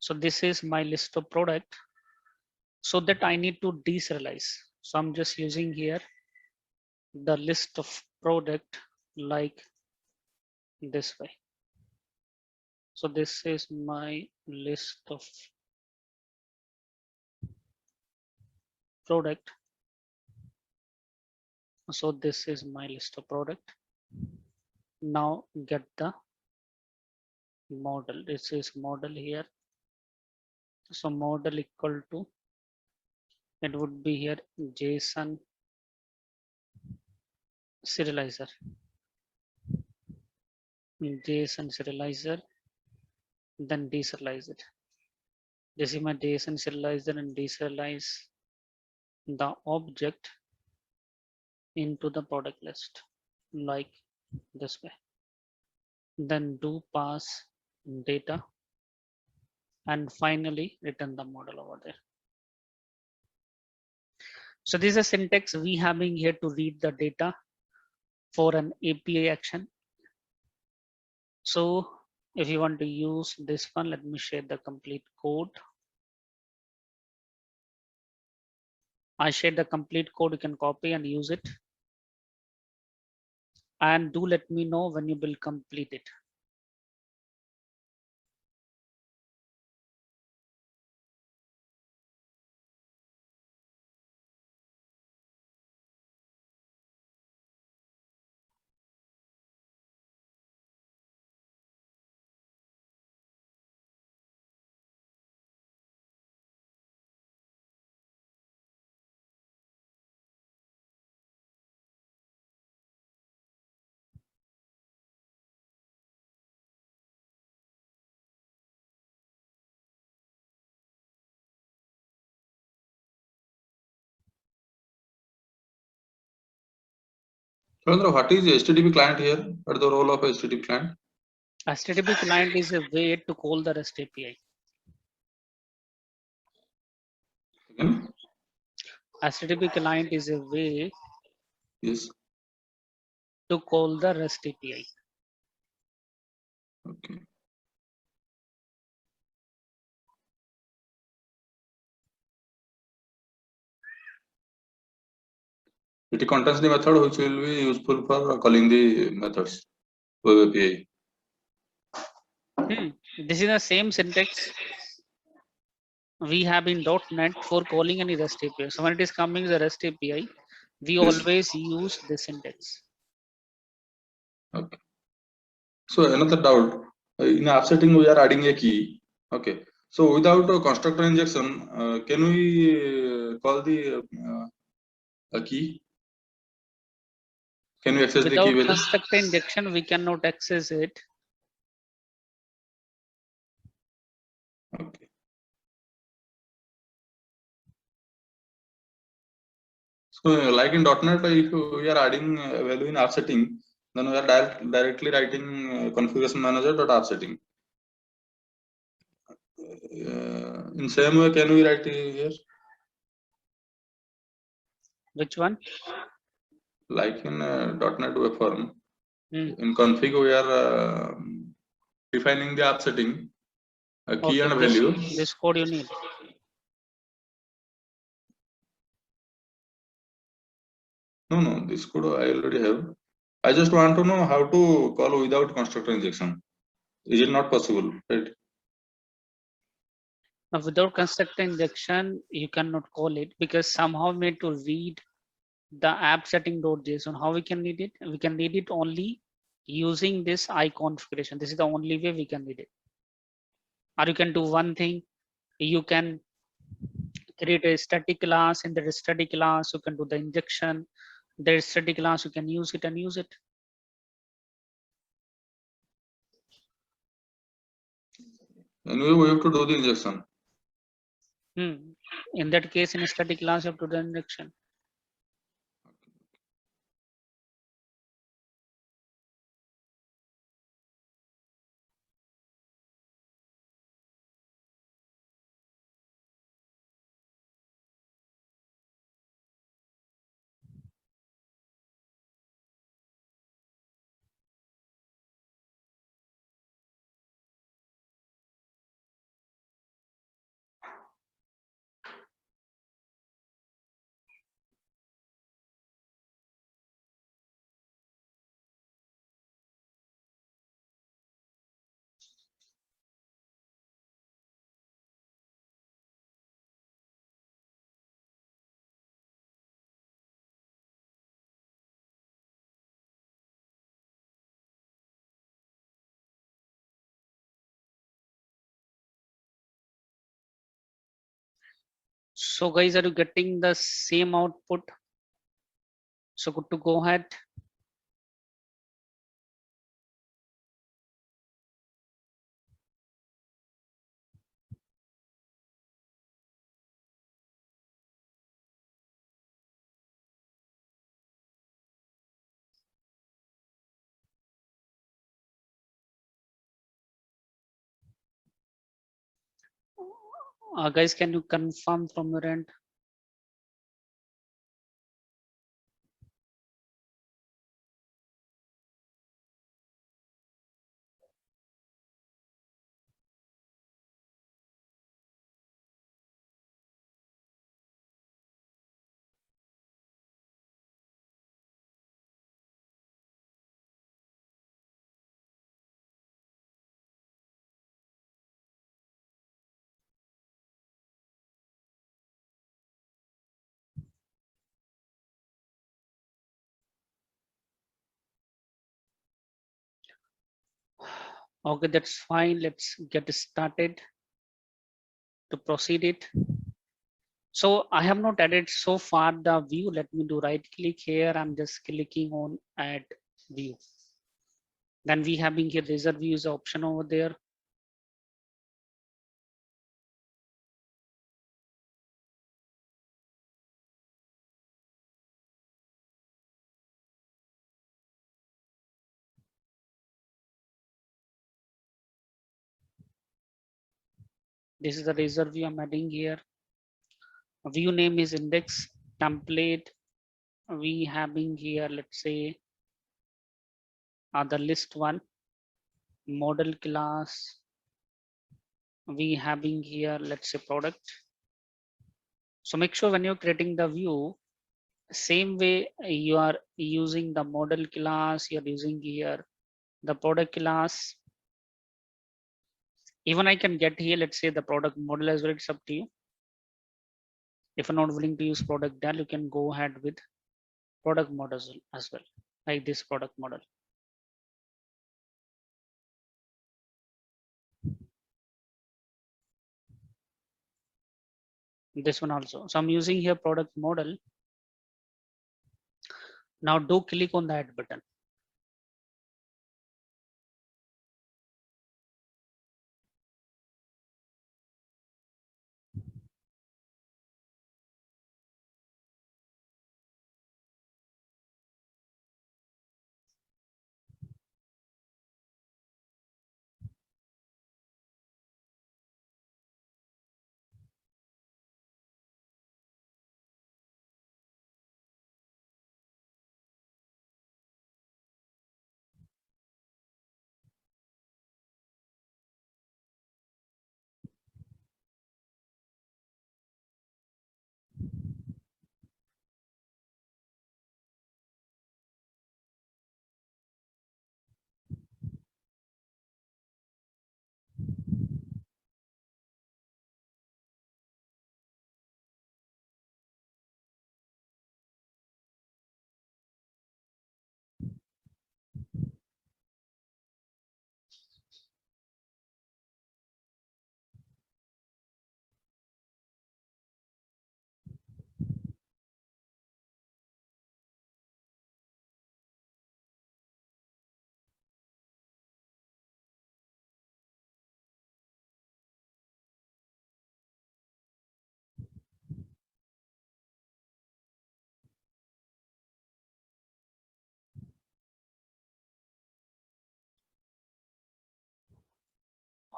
So this is my list of product, so that I need to deserialize. So I'm just using here the list of product like this way. So this is my list of product. So this is my list of product. Now get the model. This is model here. So model equal to, it would be here JSON serializer. JSON serializer, then deserialize it. This is my JSON serializer and deserialize the object into the product list like this way. Then do pass data and finally return the model over there. So this is a syntax we having here to read the data for an API action. So if you want to use this one, let me share the complete code. I shared the complete code, you can copy and use it. And do let me know when you will complete it. Chandra, what is HTTP client here? What is the role of HTTP client? HTTP client is a way to call the REST API. Again? HTTP client is a way Yes. to call the REST API. Okay. It contains the method which will be useful for calling the methods web API. This is the same syntax we have in .NET for calling any REST API. So when it is coming as a REST API, we Yes. always use this syntax. Okay. So another doubt, in app setting we are adding a key. Okay. So without a constructor injection, can we call the a key? Can we access the key Without value? constructor injection, we cannot access it. Okay. So like in .NET, if we are adding a value in app setting, then we are directly writing configuration manager dot app setting. In same way, can we write here? Which one? Like in .NET web form, Hmm. in config we are defining the app setting, a key Okay, and value. this code you need. No, this code I already have. I just want to know how to call without constructor injection. Is it not possible, right? Now, without constructor injection, you cannot call it because somehow we need to read the app setting.json. How we can read it? We can read it only using this I configuration. This is the only way we can read it. Or you can do one thing. You can create a static class. In the static class, you can do the injection. There's static class, you can use it and use it. Anyway, we have to do the injection. In that case, in a static class, you have to do the injection. So guys, are you getting the same output? So good to go ahead. Guys, can you confirm from your end? Okay, that's fine. Let's get started to proceed it. So I have not added so far the view. Let me do right click here. I'm just clicking on add view. Then we having here laser views option over there. This is the laser view I'm adding here. View name is index template. We having here, let's say, the list one model class. We having here, let's say product. So make sure when you're creating the view, same way you are using the model class, you're using here the product class. Even I can get here, let's say the product model as well, it's up to you. If you're not willing to use product del, you can go ahead with product models as well, like this product model. This one also. So I'm using here product model. Now do click on that button.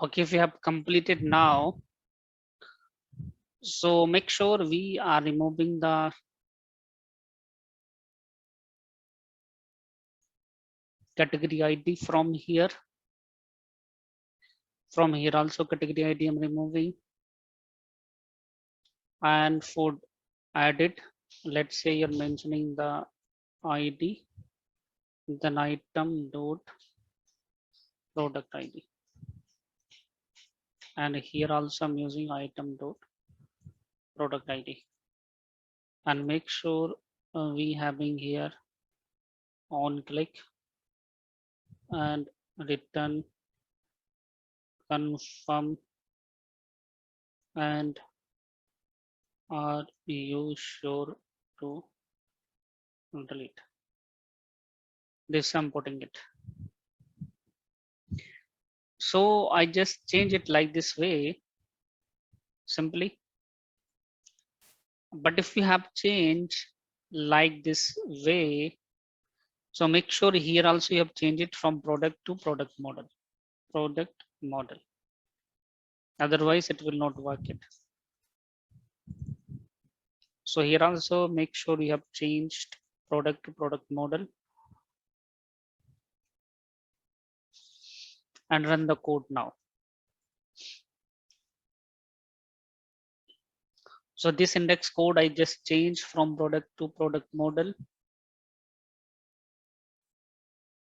Okay, if you have completed now, so make sure we are removing the category ID from here. From here also category ID I'm removing. And for added, let's say you're mentioning the ID, then item dot product ID. And here also I'm using item dot product ID. And make sure we having here on click and return confirm and Are you sure to delete? This I'm putting it. So I just change it like this way, simply. But if you have changed like this way, so make sure here also you have changed it from product to product model. Product model. Otherwise it will not work it. So here also make sure you have changed product to product model and run the code now. So this index code I just changed from product to product model.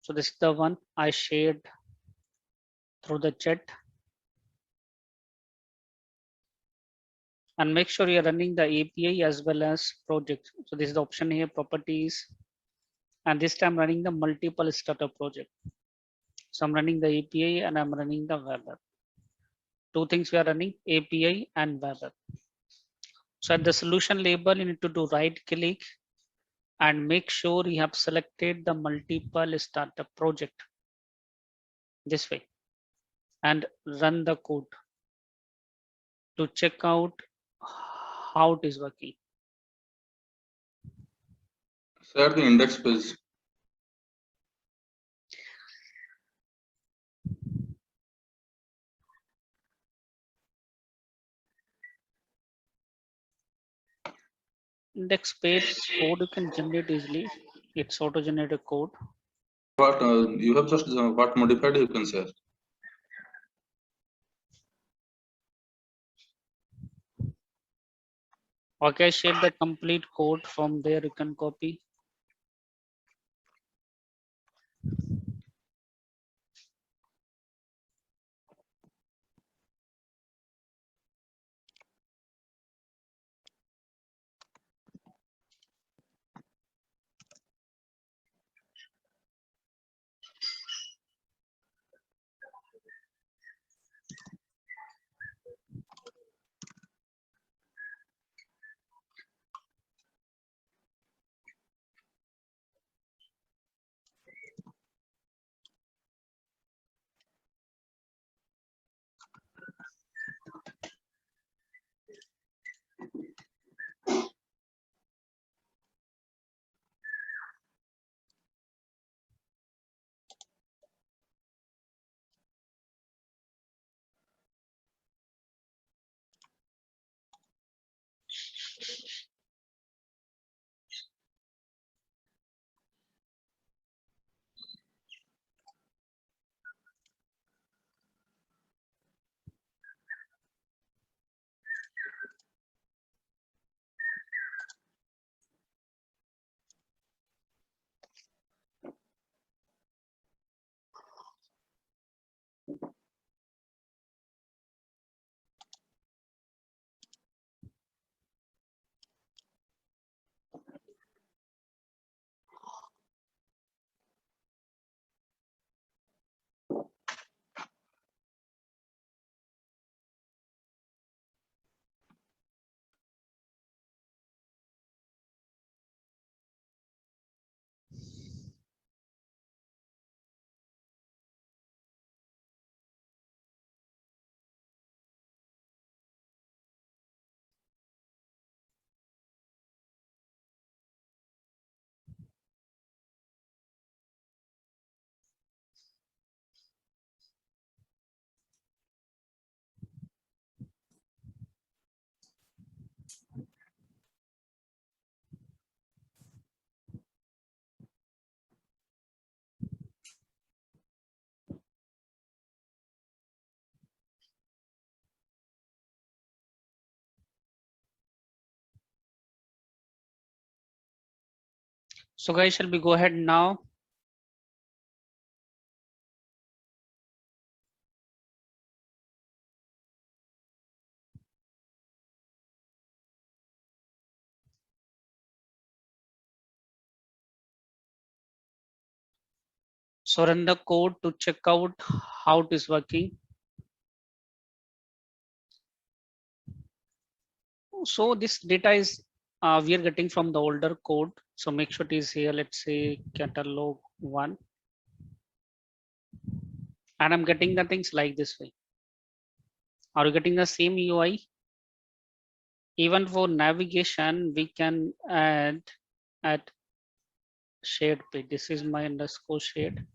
So this is the one I shared through the chat. And make sure you're running the API as well as project. So this is the option here, properties. And this time running the multiple startup project. So I'm running the API and I'm running the web app. Two things we are running, API and web app. So at the solution label, you need to do right click and make sure you have selected the multiple startup project this way and run the code to check out how it is working. Share the index page. Index page code you can generate easily. It's auto generated code. What you have just what modified you can share. Okay, share the complete code from there. You can copy. So guys, shall we go ahead now? So run the code to check out how it is working. So this data is we are getting from the older code. So make sure it is here. Let's say catalog 1. And I'm getting the things like this way. Are you getting the same UI? Even for navigation, we can add at shared page. This is my underscore shared.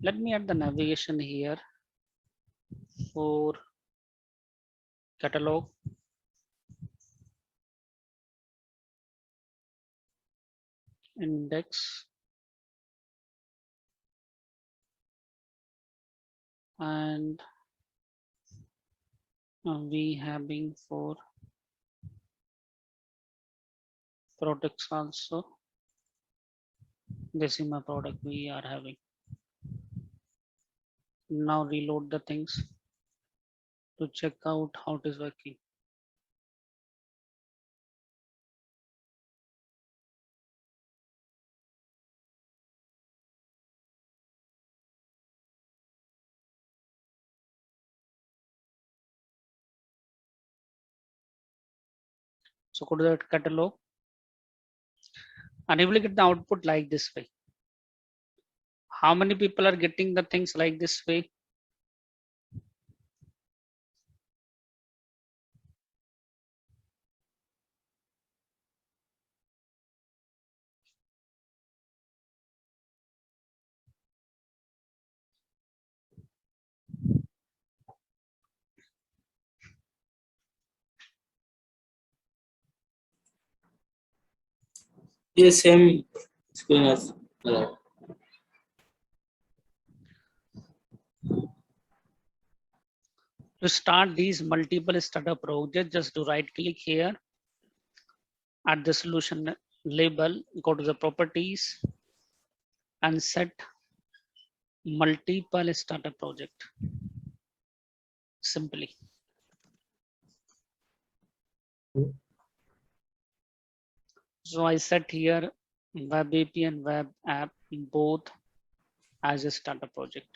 Let me add the navigation here for catalog. Index. And we having for products also. This is my product we are having. Now reload the things to check out how it is working. So go to the catalog and you will get the output like this way. How many people are getting the things like this way? Yes, same screen as To start these multiple startup projects, just do right click here at the solution label, go to the properties and set multiple startup project. Simply. So I set here web API and web app both as a startup project.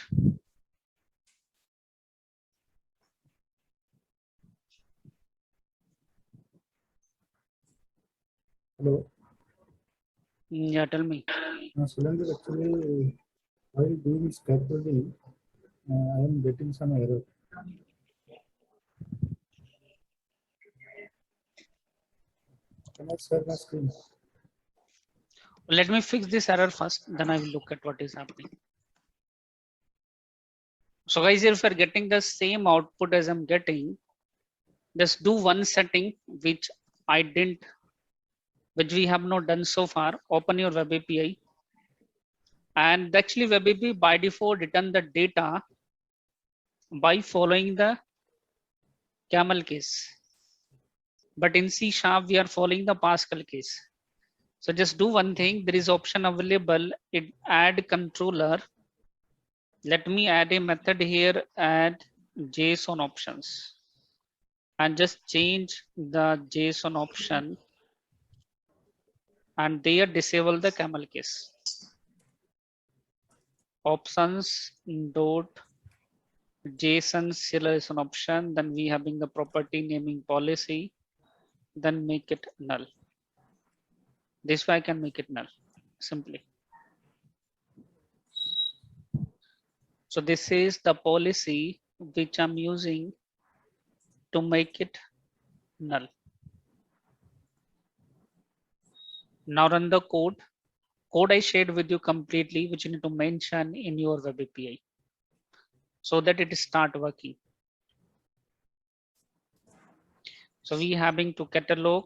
Hello. Yeah, tell me. Surendra, actually, while doing scaffolding, I am getting some error. Can I share my screen? Let me fix this error first, then I will look at what is happening. So guys, if you're getting the same output as I'm getting, just do one setting which I didn't, which we have not done so far. Open your web API. And actually web API by default return the data by following the camel case. But in C# we are following the Pascal case. So just do one thing. There is option available. It add controller. Let me add a method here. Add JSON options. And just change the JSON option. And there disable the camel case. Options dot JSON serialization option. Then we having the property naming policy. Then make it null. This way I can make it null simply. So this is the policy which I'm using to make it null. Now run the code. Code I shared with you completely, which you need to mention in your web API so that it start working. So we having to catalog,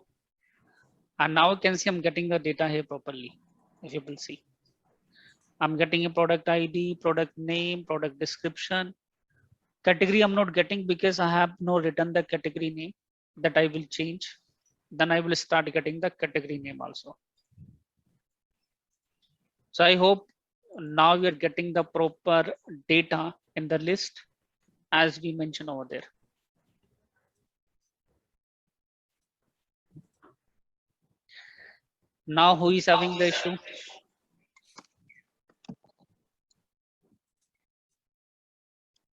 and now you can see I'm getting the data here properly. If you will see, I'm getting a product ID, product name, product description. Category I'm not getting because I have no written the category name. That I will change. Then I will start getting the category name also. So I hope now we are getting the proper data in the list as we mentioned over there. Now who is having the issue?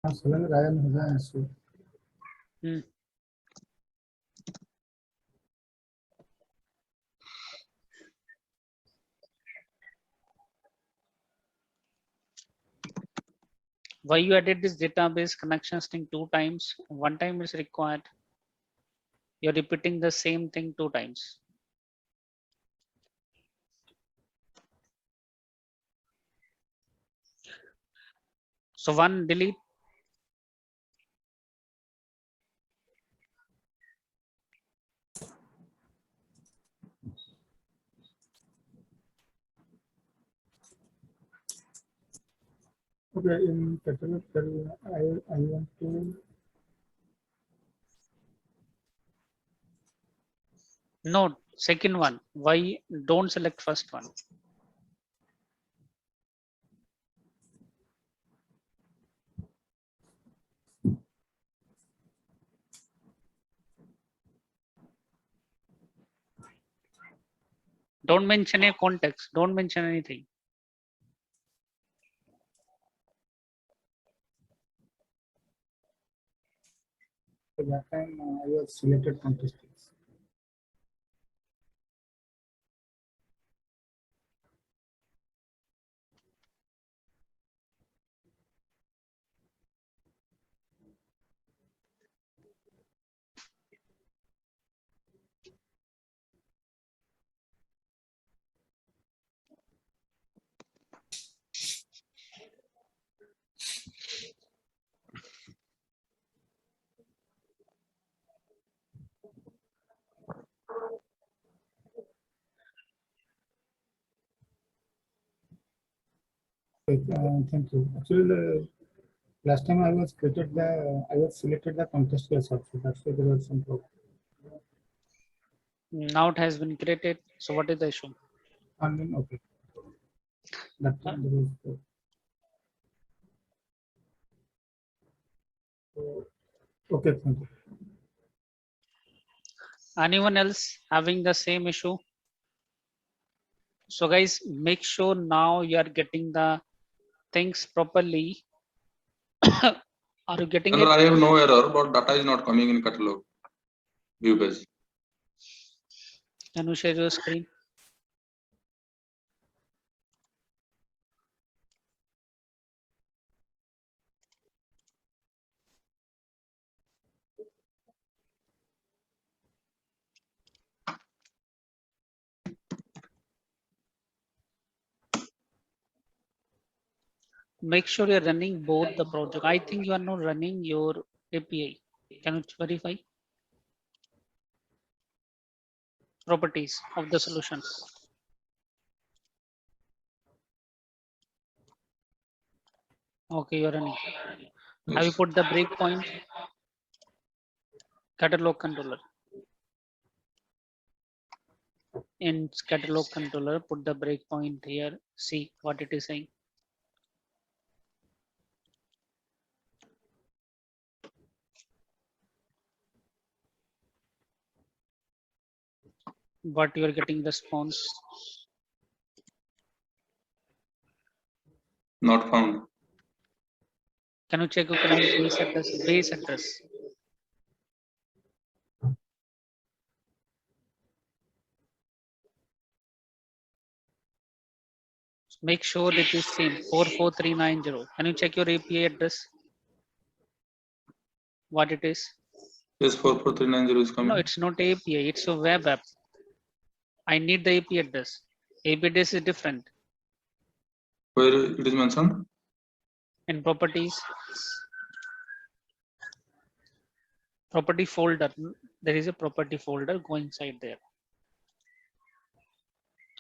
Surendra, I am having an issue. Why you added this database connection string 2 times? One time is required. You're repeating the same thing 2 times. So one delete. Okay, in catalog, I want to. No, second one. Why don't select first one? Don't mention a context. Don't mention anything. At that time, I was selected contestants. Thank you. Actually, the last time I was selected the contest case also. That's why there was some problem. Now it has been created. So what is the issue? And then okay. That time there was. Okay, thank you. Anyone else having the same issue? So guys, make sure now you are getting the things properly. Are you getting Sir, it? I have no error, but data is not coming in catalog view page. Can you share your screen? Make sure you're running both the project. I think you are not running your API. Can you verify? Properties of the solution. Okay, you're running. Have you Yes. put the breakpoint? Catalog controller. In catalog controller, put the breakpoint here. See what it is saying. What you are getting response. Not found. Can you check your client base address? Base address. Make sure it is same 44390. Can you check your API address? What it is? Yes, 44390 is coming. No, it's not API, it's a web app. I need the API address. API address is different. Where it is mentioned? In properties, property folder, there is a property folder, go inside there.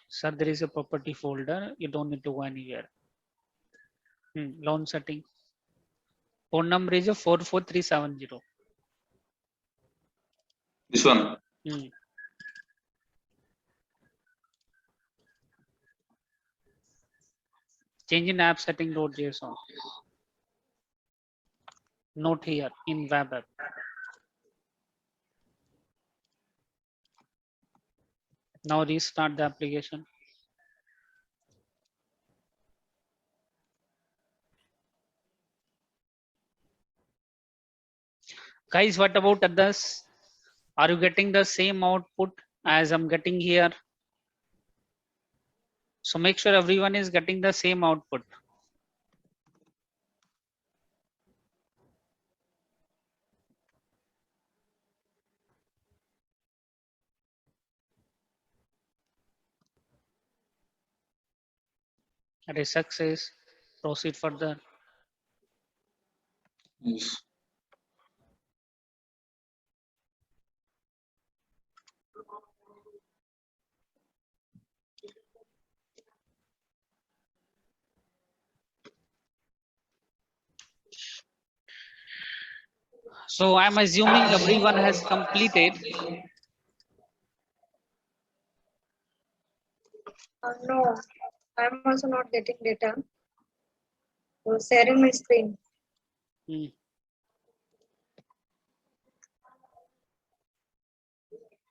Sir, there is a property folder, you don't need to go anywhere. Loan setting. Phone number is a 44370. This one. Change in app setting.json. Not here in web app. Now restart the application. Guys, what about others? Are you getting the same output as I'm getting here? So make sure everyone is getting the same output. That is success. Proceed further. Yes. So I'm assuming everyone has completed. No, I'm also not getting data. So sharing my screen. Hmm.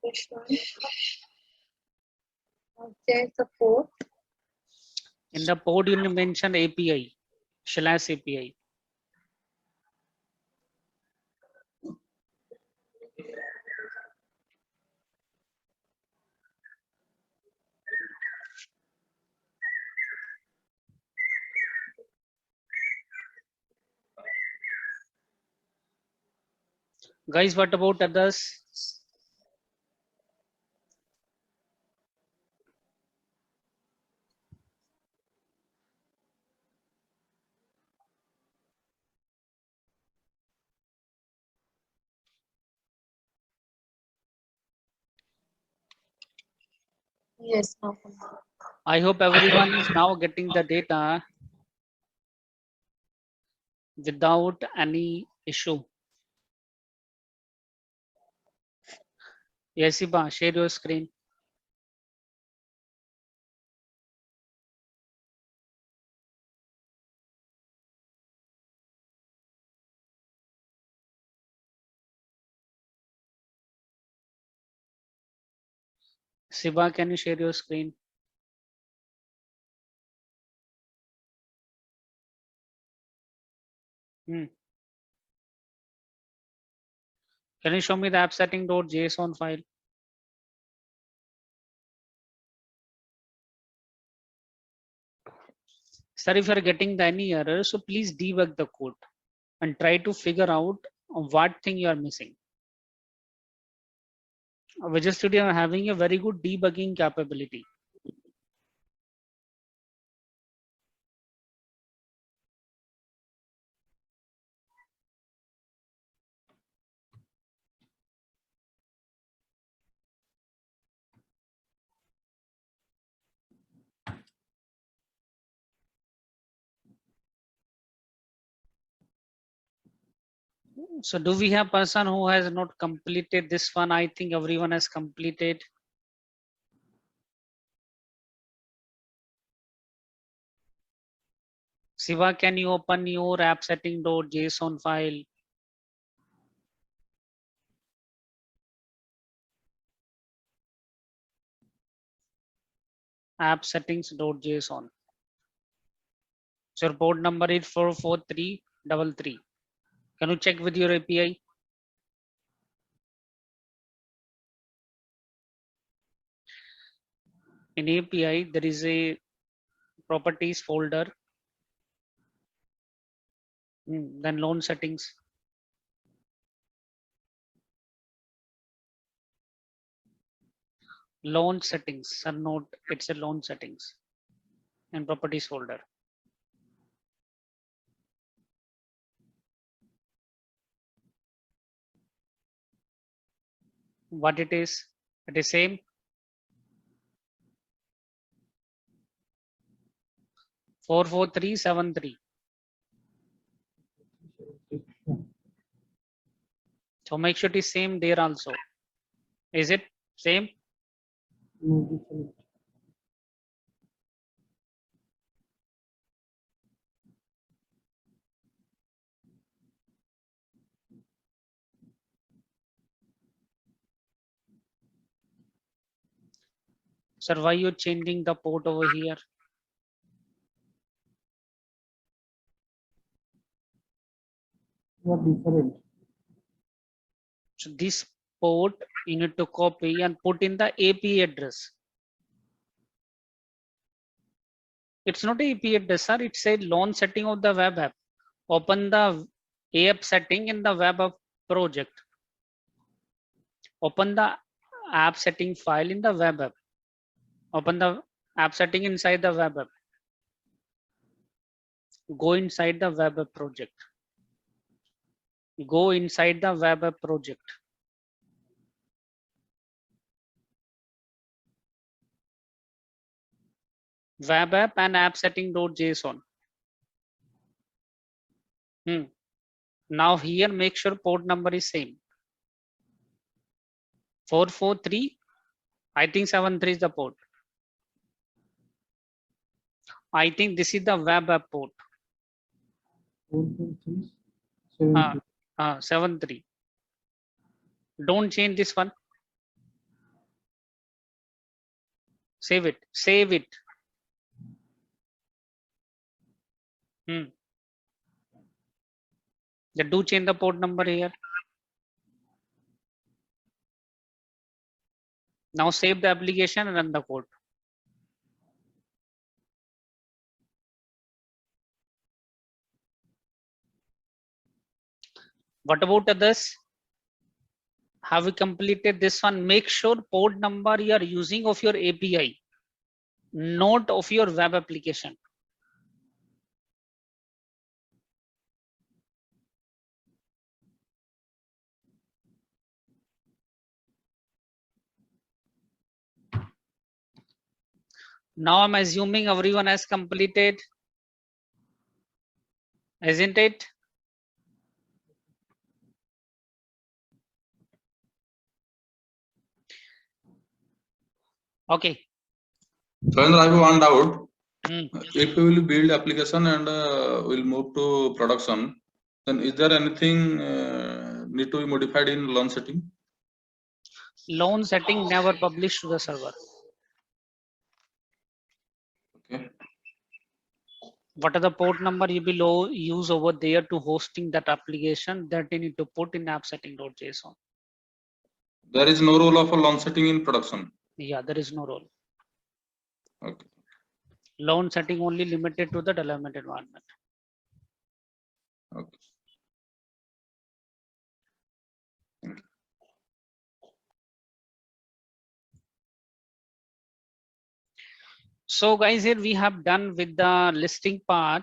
Which one? I'll change the port. In the port, you mentioned API, / API. Guys, what about others? Yes, no. I hope everyone is now getting the data without any issue. Yes, Iba, share your screen. Siba, can you share your screen? Can you show me the app setting.json file? Sir, if you're getting the any error, so please debug the code and try to figure out what thing you are missing. Visual Studio are having a very good debugging capability. So do we have person who has not completed this one? I think everyone has completed. Siva, can you open your app setting.json file? App settings.json. So your port number is 44333. Can you check with your API? In API, there is a properties folder. Then loan settings. Loan settings are not, it's a loan settings and properties folder. What it is same. 44373. So make sure it is same there also. Is it same? No different. Sir, why you changing the port over here? What different? So this port you need to copy and put in the API address. It's not a API address, sir. It's a loan setting of the web app. Open the app setting in the web app project. Open the app setting file in the web app. Open the app setting inside the web app. Go inside the web app project. Go inside the web app project. Web app and app setting.json. Now here make sure port number is same. 443. I think 73 is the port. I think this is the web app port. 443 73. Don't change this one. Save it. Save it. Do change the port number here. Now save the application and run the code. What about others? Have we completed this one? Make sure port number you are using of your API, not of your web application. Now I'm assuming everyone has completed, isn't it? Okay. Surendra, I have one doubt. If we will build application and will move to production, then is there anything need to be modified in launch setting? Launch setting never published to the server. Okay. What are the port number you will use over there to hosting that application that you need to put in app setting.json. There is no role of a launch setting in production. Yeah, there is no role. Okay. Launch setting only limited to the development environment. Okay. So guys, here we have done with the listing part,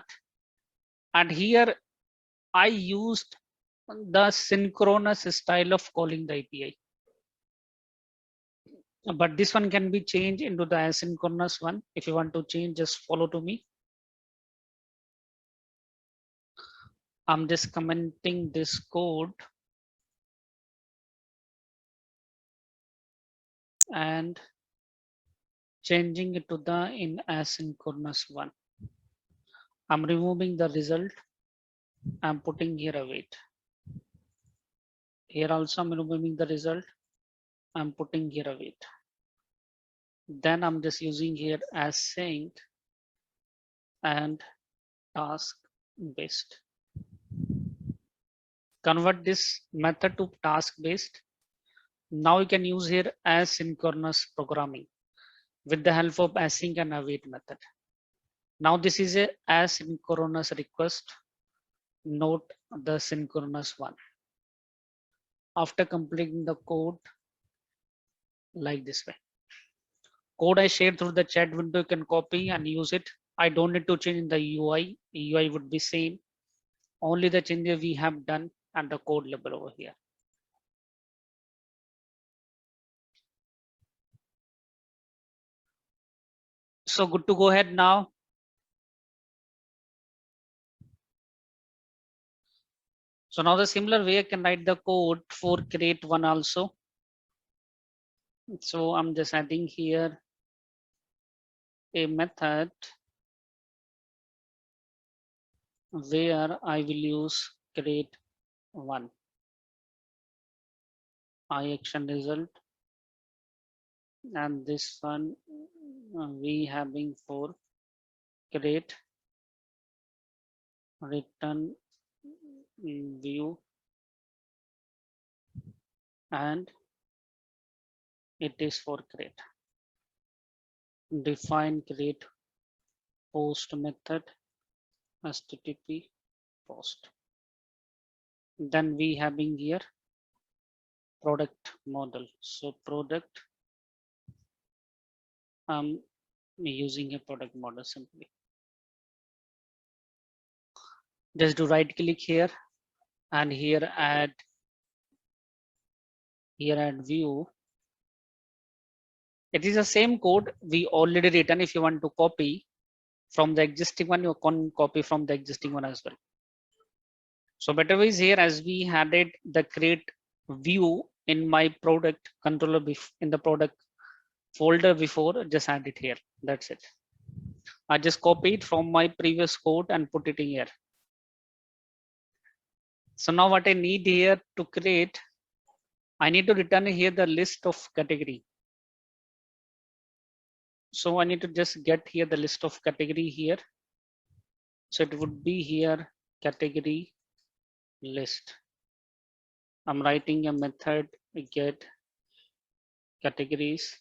and here I used the synchronous style of calling the API. But this one can be changed into the asynchronous one. If you want to change, just follow to me. I'm just commenting this code and changing it to the in asynchronous one. I'm removing the result. I'm putting here await. Here also I'm removing the result. I'm putting here await. Then I'm just using here async and task based. Convert this method to task based. Now you can use here asynchronous programming with the help of async and await method. Now this is a asynchronous request, note the synchronous one. After completing the code like this way. Code I shared through the chat window, you can copy and use it. I don't need to change in the UI. UI would be same. Only the changes we have done at the code level over here. So good to go ahead now. So now the similar way I can write the code for create one also. So I'm just adding here a method where I will use create one. I action result, and this one we having for create return view, and it is for create. Define create post method http post. Then we having here product model. So product, I'm using a product model simply. Just do right click here and here add view. It is the same code we already written. If you want to copy from the existing one, you can copy from the existing one as well. So better way is here, as we had it the create view in my product controller in the product folder before, just add it here. That's it. I just copy it from my previous code and put it in here. So now what I need here to create, I need to return here the list of category. So I need to just get here the list of category here. So it would be here category list. I'm writing a method get categories,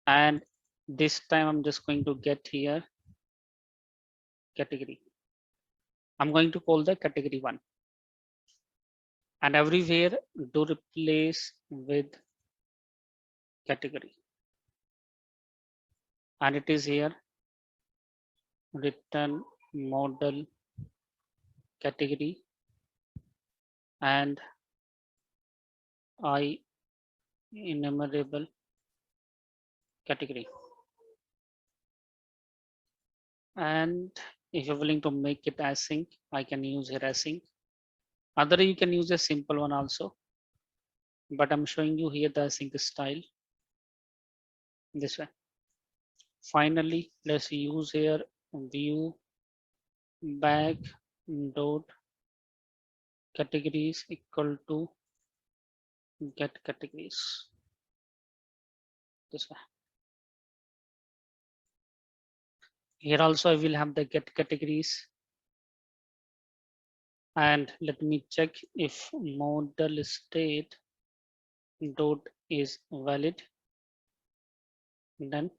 and this time I'm just going to get here category. I'm going to call the category 1, and everywhere do replace with category, and it is here return model category and I enumerable category. And if you're willing to make it async, I can use here async. Other you can use a simple one also, but I'm showing you here the async style this way. Finally, let's use here view back dot categories equal to get categories this way. Here also I will have the get categories, and let me check if model state dot is valid, then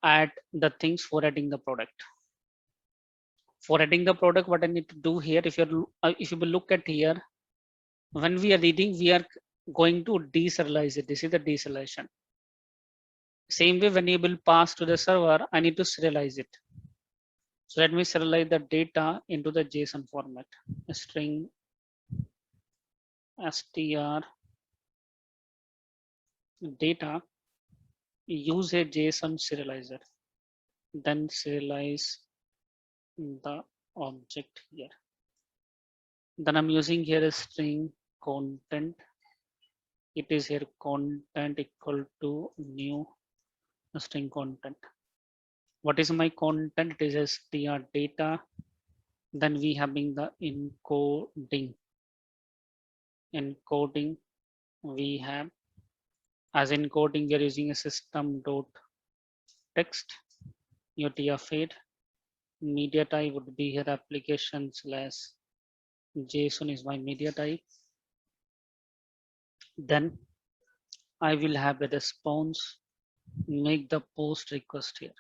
add the things for adding the product. For adding the product, what I need to do here, if you will look at here, when we are reading, we are going to deserialize it. This is the deserialization. Same way, when you will pass to the server, I need to serialize it. So let me serialize the data into the JSON format. A string str data, use a JSON serializer, then serialize the object here. Then I'm using here a string content. It is here content equal to new string content. What is my content? It is str data. Then we having the encoding. Encoding we have as encoding we are using a system dot text UTF-8. Media type would be here application slash JSON is my media type. Then I will have a response, make the post request here.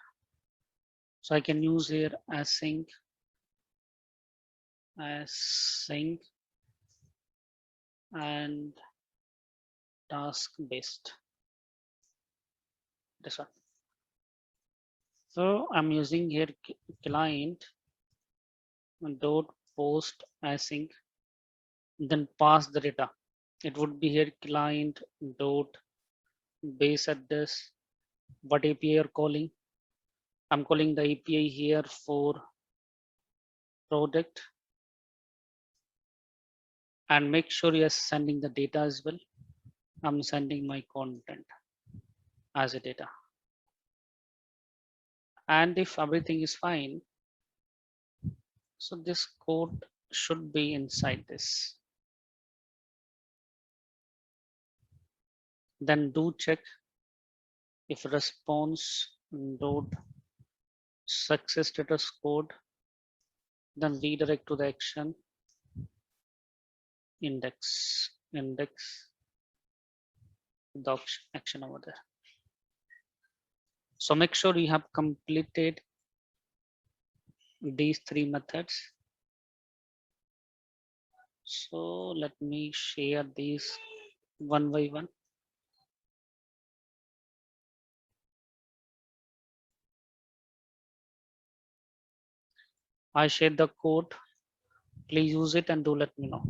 So I can use here async and task based. This one. So I'm using here client dot post async, then pass the data. It would be here client dot base address. What API you're calling? I'm calling the API here for product, and make sure you're sending the data as well. I'm sending my content as a data. And if everything is fine, so this code should be inside this. Then do check if response dot success status code, then redirect to the action index the action over there. So make sure you have completed these 3 methods. So let me share these one by one. I share the code. Please use it and do let me know.